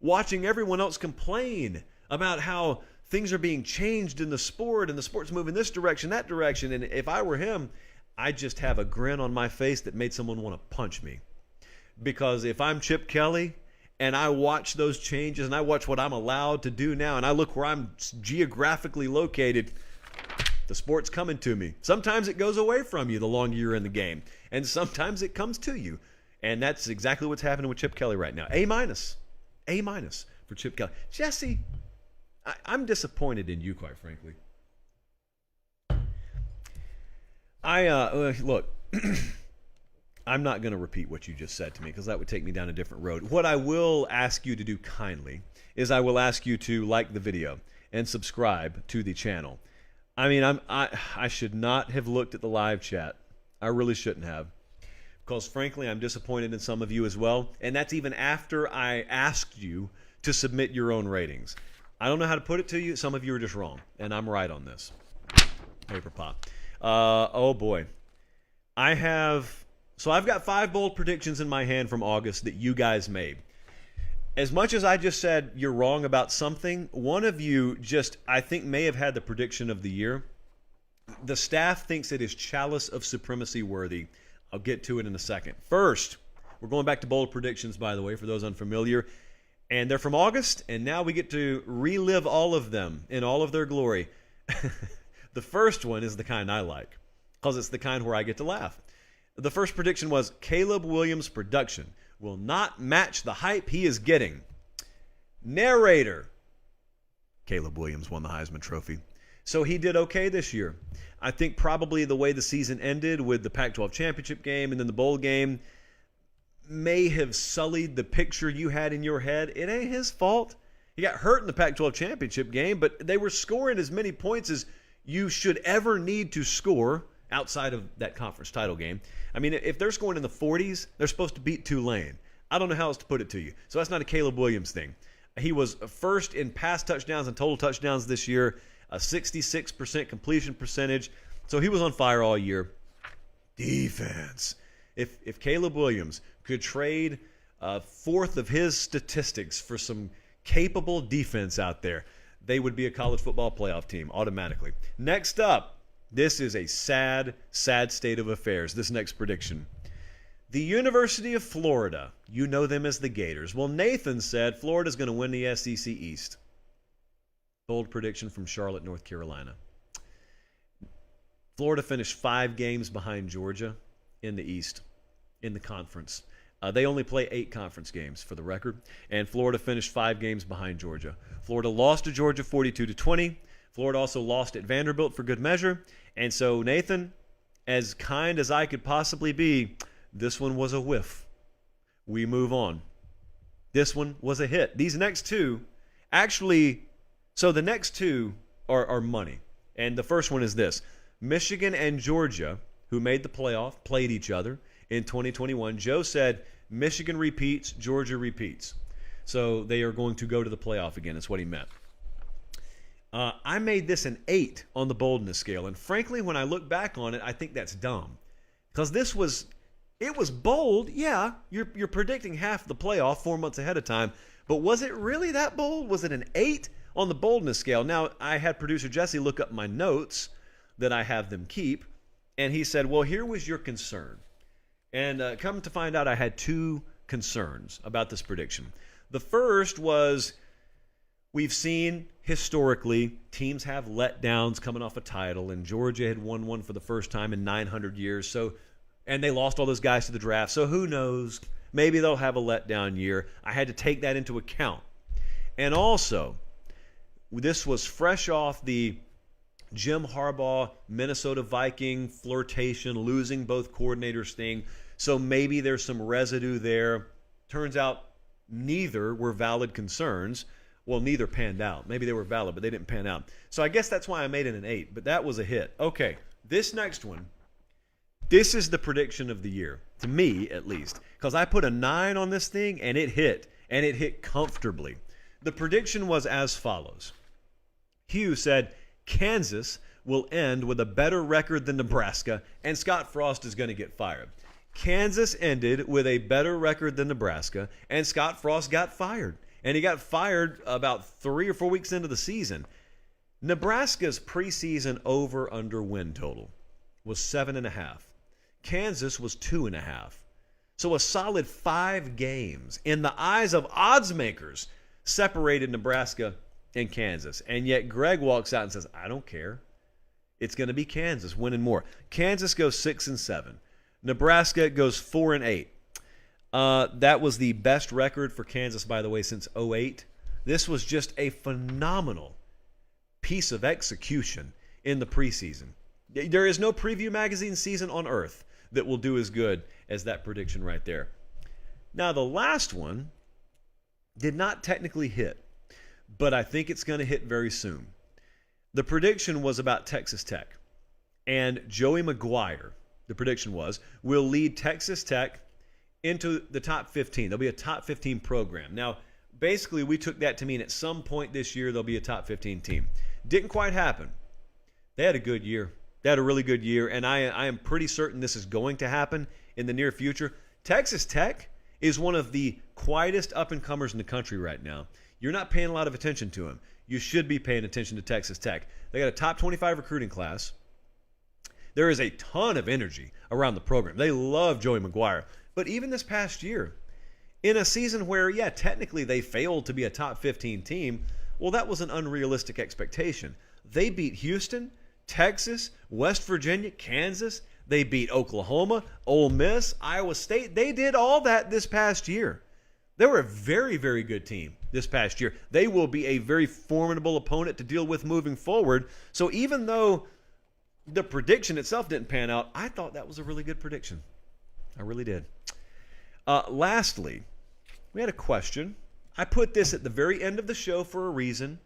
watching everyone else complain about how things are being changed in the sport and the sport's moving this direction, that direction. And if I were him, I'd just have a grin on my face that made someone want to punch me. Because if I'm Chip Kelly and I watch those changes and I watch what I'm allowed to do now and I look where I'm geographically located, the sport's coming to me. Sometimes it goes away from you the longer you're in the game. And sometimes it comes to you. And that's exactly what's happening with Chip Kelly right now. A- for Chip Kelly. Jesse, I'm disappointed in you, quite frankly. Look, I'm not going to repeat what you just said to me because that would take me down a different road. What I will ask you to do kindly is I will ask you to like the video and subscribe to the channel. I mean, I should not have looked at the live chat. I really shouldn't have. Because frankly, I'm disappointed in some of you as well. And that's even after I asked you to submit your own ratings. I don't know how to put it to you. Some of you are just wrong. And I'm right on this. Paper pop. Oh boy. I've got 5 bold predictions in my hand from August that you guys made. As much as I just said you're wrong about something, one of you just, I think, may have had the prediction of the year. The staff thinks it is Chalice of Supremacy worthy. I'll get to it in a second. First, we're going back to bold predictions, by the way, for those unfamiliar. And they're from August, and now we get to relive all of them in all of their glory. The first one is the kind I like, because it's the kind where I get to laugh. The first prediction was Caleb Williams' production will not match the hype he is getting. Narrator. Caleb Williams won the Heisman Trophy. So he did okay this year. I think probably the way the season ended with the Pac-12 championship game and then the bowl game may have sullied the picture you had in your head. It ain't his fault. He got hurt in the Pac-12 championship game, but they were scoring as many points as you should ever need to score outside of that conference title game. I mean, if they're scoring in the 40s, they're supposed to beat Tulane. I don't know how else to put it to you. So that's not a Caleb Williams thing. He was first in pass touchdowns and total touchdowns this year, a 66% completion percentage. So he was on fire all year. Defense. If Caleb Williams could trade a fourth of his statistics for some capable defense out there, they would be a college football playoff team automatically. Next up, this is a sad, sad state of affairs, this next prediction. The University of Florida, you know them as the Gators. Well, Nathan said Florida's going to win the SEC East. Bold prediction from Charlotte, North Carolina. Florida finished 5 games behind Georgia in the East, in the conference. They only play 8 conference games, for the record, and Florida finished 5 games behind Georgia. Florida lost to Georgia 42-20. Florida also lost at Vanderbilt for good measure. And so, Nathan, as kind as I could possibly be, this one was a whiff. We move on. This one was a hit. These next two, actually, so the next two are money. And the first one is this. Michigan and Georgia, who made the playoff, played each other in 2021. Joe said Michigan repeats, Georgia repeats. So they are going to go to the playoff again. That's what he meant. I made this an 8 on the boldness scale. And frankly, when I look back on it, I think that's dumb. Because it was bold. Yeah, you're predicting half the playoff 4 months ahead of time. But was it really that bold? Was it an 8 on the boldness scale? Now, I had producer Jesse look up my notes that I have them keep. And he said, well, here was your concern. And come to find out, I had 2 concerns about this prediction. The first was, we've seen historically teams have letdowns coming off a title, and Georgia had won one for the first time in 900 years. And they lost all those guys to the draft. So who knows? Maybe they'll have a letdown year. I had to take that into account. And also, this was fresh off the Jim Harbaugh, Minnesota Viking flirtation, losing both coordinators thing. So maybe there's some residue there. Turns out neither were valid concerns. Well, neither panned out. Maybe they were valid, but they didn't pan out. So I guess that's why I made it an 8, but that was a hit. Okay, this next one, this is the prediction of the year, to me at least, because I put a 9 on this thing and it hit comfortably. The prediction was as follows. Hugh said Kansas will end with a better record than Nebraska, and Scott Frost is going to get fired. Kansas ended with a better record than Nebraska, and Scott Frost got fired. And he got fired about 3 or 4 weeks into the season. Nebraska's preseason over-under win total was 7.5. Kansas was 2.5. So a solid 5 games in the eyes of odds makers separated Nebraska and Kansas. And yet Greg walks out and says, I don't care. It's going to be Kansas winning more. Kansas goes 6-7. Nebraska goes 4-8. That was the best record for Kansas, by the way, since 2008. This was just a phenomenal piece of execution in the preseason. There is no preview magazine season on earth that will do as good as that prediction right there. Now, the last one did not technically hit, but I think it's going to hit very soon. The prediction was about Texas Tech. And Joey McGuire, the prediction was, will lead Texas Tech into the top 15. There'll be a top 15 program. Now, basically, we took that to mean at some point this year, there'll be a top 15 team. Didn't quite happen. They had a good year. They had a really good year, and I am pretty certain this is going to happen in the near future. Texas Tech is one of the quietest up-and-comers in the country right now. You're not paying a lot of attention to them. You should be paying attention to Texas Tech. They got a top 25 recruiting class. There is a ton of energy around the program. They love Joey McGuire. But even this past year, in a season where, yeah, technically they failed to be a top 15 team, well, that was an unrealistic expectation. They beat Houston, Texas, West Virginia, Kansas. They beat Oklahoma, Ole Miss, Iowa State. They did all that this past year. They were a very, very good team this past year. They will be a very formidable opponent to deal with moving forward. So even though the prediction itself didn't pan out, I thought that was a really good prediction. I really did. Lastly, we had a question. I put this at the very end of the show for a reason,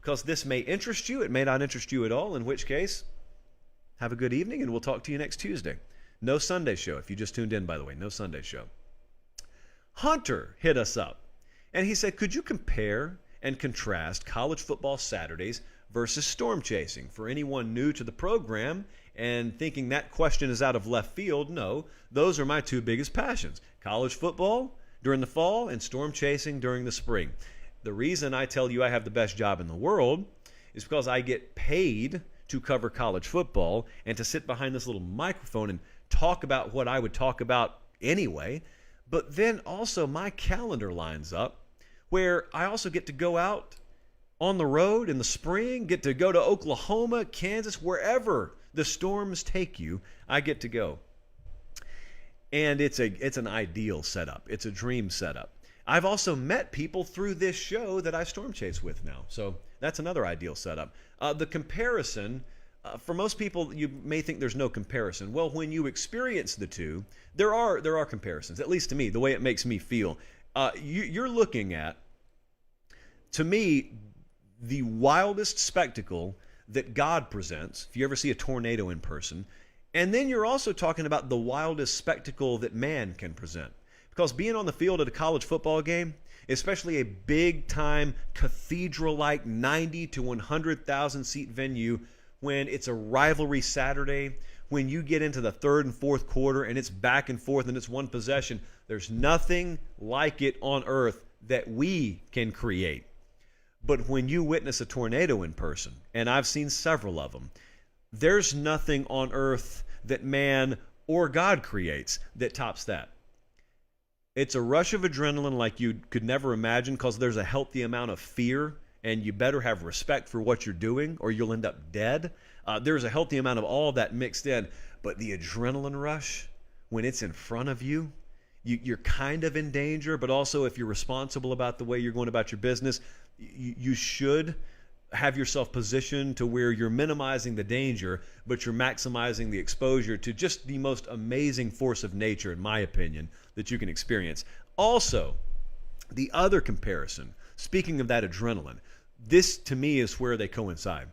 because this may interest you. It may not interest you at all, in which case, have a good evening, and we'll talk to you next Tuesday. No Sunday show. If you just tuned in, by the way, no Sunday show. Hunter hit us up, and he said, could you compare and contrast college football Saturdays versus storm chasing? For anyone new to the program and thinking that question is out of left field, no, those are my two biggest passions. College football during the fall and storm chasing during the spring. The reason I tell you I have the best job in the world is because I get paid to cover college football and to sit behind this little microphone and talk about what I would talk about anyway. But then also my calendar lines up where I also get to go out on the road in the spring, get to go to Oklahoma, Kansas, wherever the storms take you, I get to go. And it's an ideal setup. It's a dream setup. I've also met people through this show that I storm chase with now. So that's another ideal setup. The comparison, for most people, you may think there's no comparison. Well, when you experience the two, there are comparisons, at least to me, the way it makes me feel. You're looking at, to me, the wildest spectacle that God presents, if you ever see a tornado in person, and then you're also talking about the wildest spectacle that man can present. Because being on the field at a college football game, especially a big-time cathedral-like 90 to 100,000 seat venue, when it's a rivalry Saturday, when you get into the third and fourth quarter and it's back and forth and it's one possession, there's nothing like it on earth that we can create. But when you witness a tornado in person, and I've seen several of them, there's nothing on earth that man or God creates that tops that. It's a rush of adrenaline like you could never imagine, because there's a healthy amount of fear, and you better have respect for what you're doing or you'll end up dead. There's a healthy amount of all that mixed in. But the adrenaline rush, when it's in front of you, you're kind of in danger, but also if you're responsible about the way you're going about your business, you should have yourself positioned to where you're minimizing the danger, but you're maximizing the exposure to just the most amazing force of nature, in my opinion, that you can experience. Also, the other comparison, speaking of that adrenaline, this to me is where they coincide.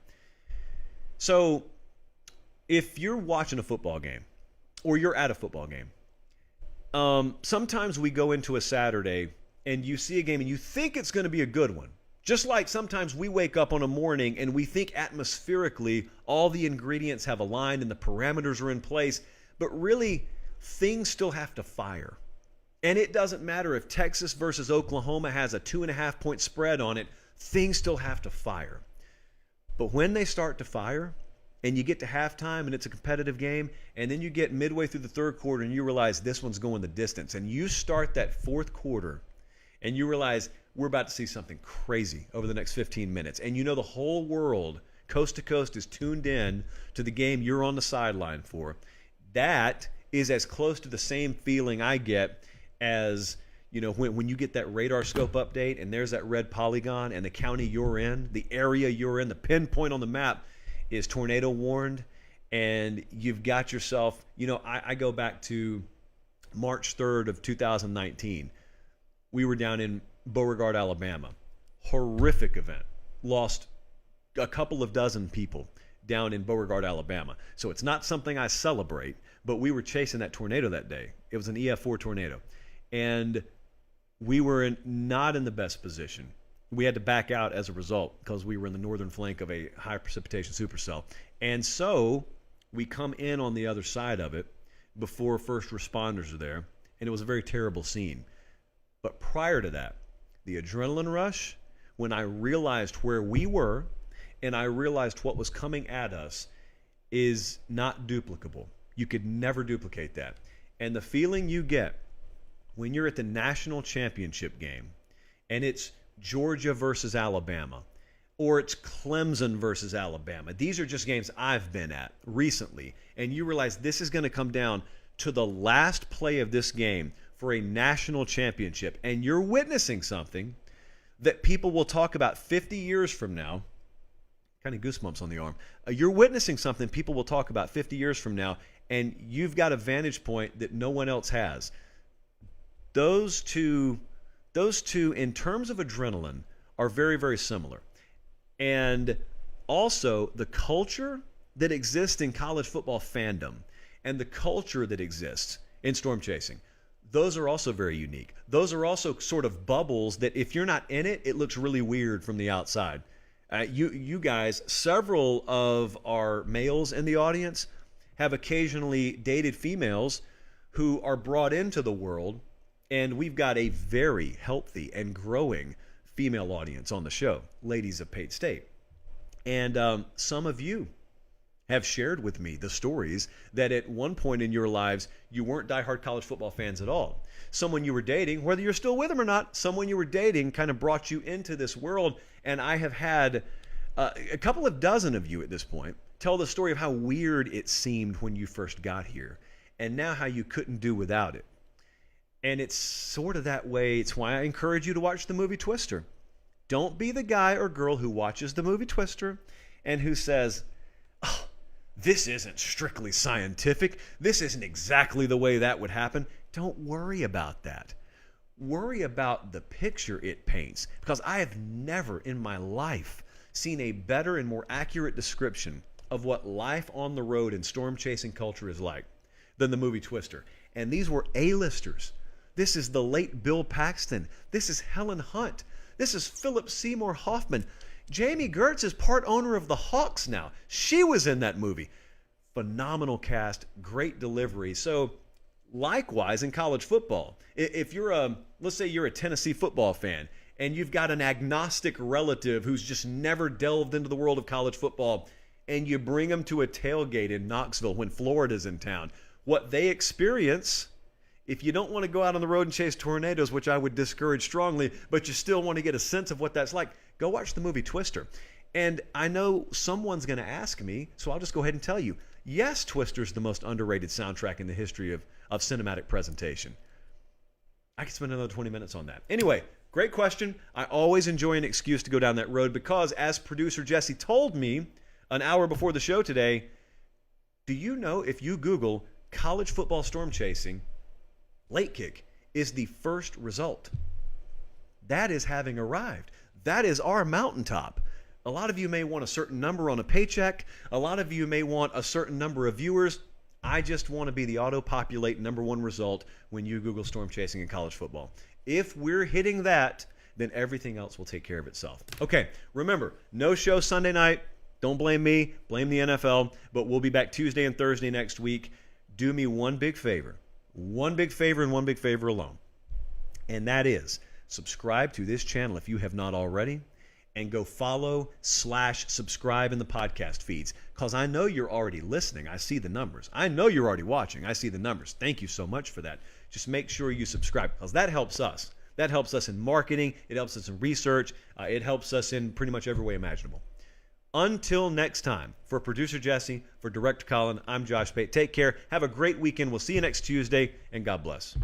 So if you're watching a football game or you're at a football game, sometimes we go into a Saturday and you see a game and you think it's going to be a good one. Just like sometimes we wake up on a morning and we think atmospherically all the ingredients have aligned and the parameters are in place, but really things still have to fire. And it doesn't matter if Texas versus Oklahoma has a 2.5-point spread on it, things still have to fire. But when they start to fire and you get to halftime and it's a competitive game, and then you get midway through the third quarter and you realize this one's going the distance, and you start that fourth quarter and you realize we're about to see something crazy over the next 15 minutes. And you know the whole world, coast to coast, is tuned in to the game you're on the sideline for. That is as close to the same feeling I get as, you know, when you get that radar scope update and there's that red polygon and the county you're in, the area you're in, the pinpoint on the map is tornado warned, and you've got yourself, you know, I go back to March 3rd of 2019. We were down in Beauregard, Alabama. Horrific event. Lost a couple of dozen people down in Beauregard, Alabama. So it's not something I celebrate, but we were chasing that tornado that day. It was an EF4 tornado. And we were not in the best position. We had to back out as a result because we were in the northern flank of a high precipitation supercell. And so we come in on the other side of it before first responders are there. And it was a very terrible scene. But prior to that, the adrenaline rush, when I realized where we were and I realized what was coming at us, is not duplicable. You could never duplicate that. And the feeling you get when you're at the national championship game and it's Georgia versus Alabama, or it's Clemson versus Alabama. These are just games I've been at recently. And you realize this is going to come down to the last play of this game for a national championship, and you're witnessing something that people will talk about 50 years from now. Kind of goosebumps on the arm. You're witnessing something people will talk about 50 years from now, and you've got a vantage point that no one else has. Those two, in terms of adrenaline, are very, very similar. And also, the culture that exists in college football fandom and the culture that exists in storm chasing, those are also very unique. Those are also sort of bubbles that if you're not in it, it looks really weird from the outside. You guys, several of our males in the audience have occasionally dated females who are brought into the world, and we've got a very healthy and growing female audience on the show, ladies of Pate State. And some of you have shared with me the stories that at one point in your lives, you weren't diehard college football fans at all. Someone you were dating, whether you're still with them or not, someone you were dating kind of brought you into this world. And I have had a couple of dozen of you at this point tell the story of how weird it seemed when you first got here, and now how you couldn't do without it. And it's sort of that way. It's why I encourage you to watch the movie Twister. Don't be the guy or girl who watches the movie Twister and who says, "Oh, this isn't strictly scientific. This isn't exactly the way that would happen." Don't worry about that. Worry about the picture it paints, because I have never in my life seen a better and more accurate description of what life on the road in storm chasing culture is like than the movie Twister. And these were A-listers. This is the late Bill Paxton. This is Helen Hunt. This is Philip Seymour Hoffman. Jamie Gertz is part owner of the Hawks now. She was in that movie. Phenomenal cast, great delivery. So likewise in college football, if you're let's say you're a Tennessee football fan and you've got an agnostic relative who's just never delved into the world of college football, and you bring them to a tailgate in Knoxville when Florida's in town, what they experience, if you don't want to go out on the road and chase tornadoes, which I would discourage strongly, but you still want to get a sense of what that's like, go watch the movie Twister. And I know someone's going to ask me, so I'll just go ahead and tell you, yes, Twister's the most underrated soundtrack in the history of cinematic presentation. I could spend another 20 minutes on that. Anyway, great question. I always enjoy an excuse to go down that road because, as producer Jesse told me an hour before the show today, do you know if you Google college football storm chasing, late kick is the first result? That is having arrived. That is our mountaintop. A lot of you may want a certain number on a paycheck. A lot of you may want a certain number of viewers. I just want to be the auto-populate number one result when you Google storm chasing in college football. If we're hitting that, then everything else will take care of itself. Okay, remember, no show Sunday night. Don't blame me, blame the NFL, but we'll be back Tuesday and Thursday next week. Do me one big favor and one big favor alone, and that is subscribe to this channel if you have not already, and go follow/subscribe in the podcast feeds, because I know you're already listening. I see the numbers. I know you're already watching. I see the numbers. Thank you so much for that. Just make sure you subscribe, because that helps us. That helps us in marketing. It helps us in research. It helps us in pretty much every way imaginable. Until next time, for producer Jesse, for director Colin, I'm Josh Pate. Take care. Have a great weekend. We'll see you next Tuesday, and God bless.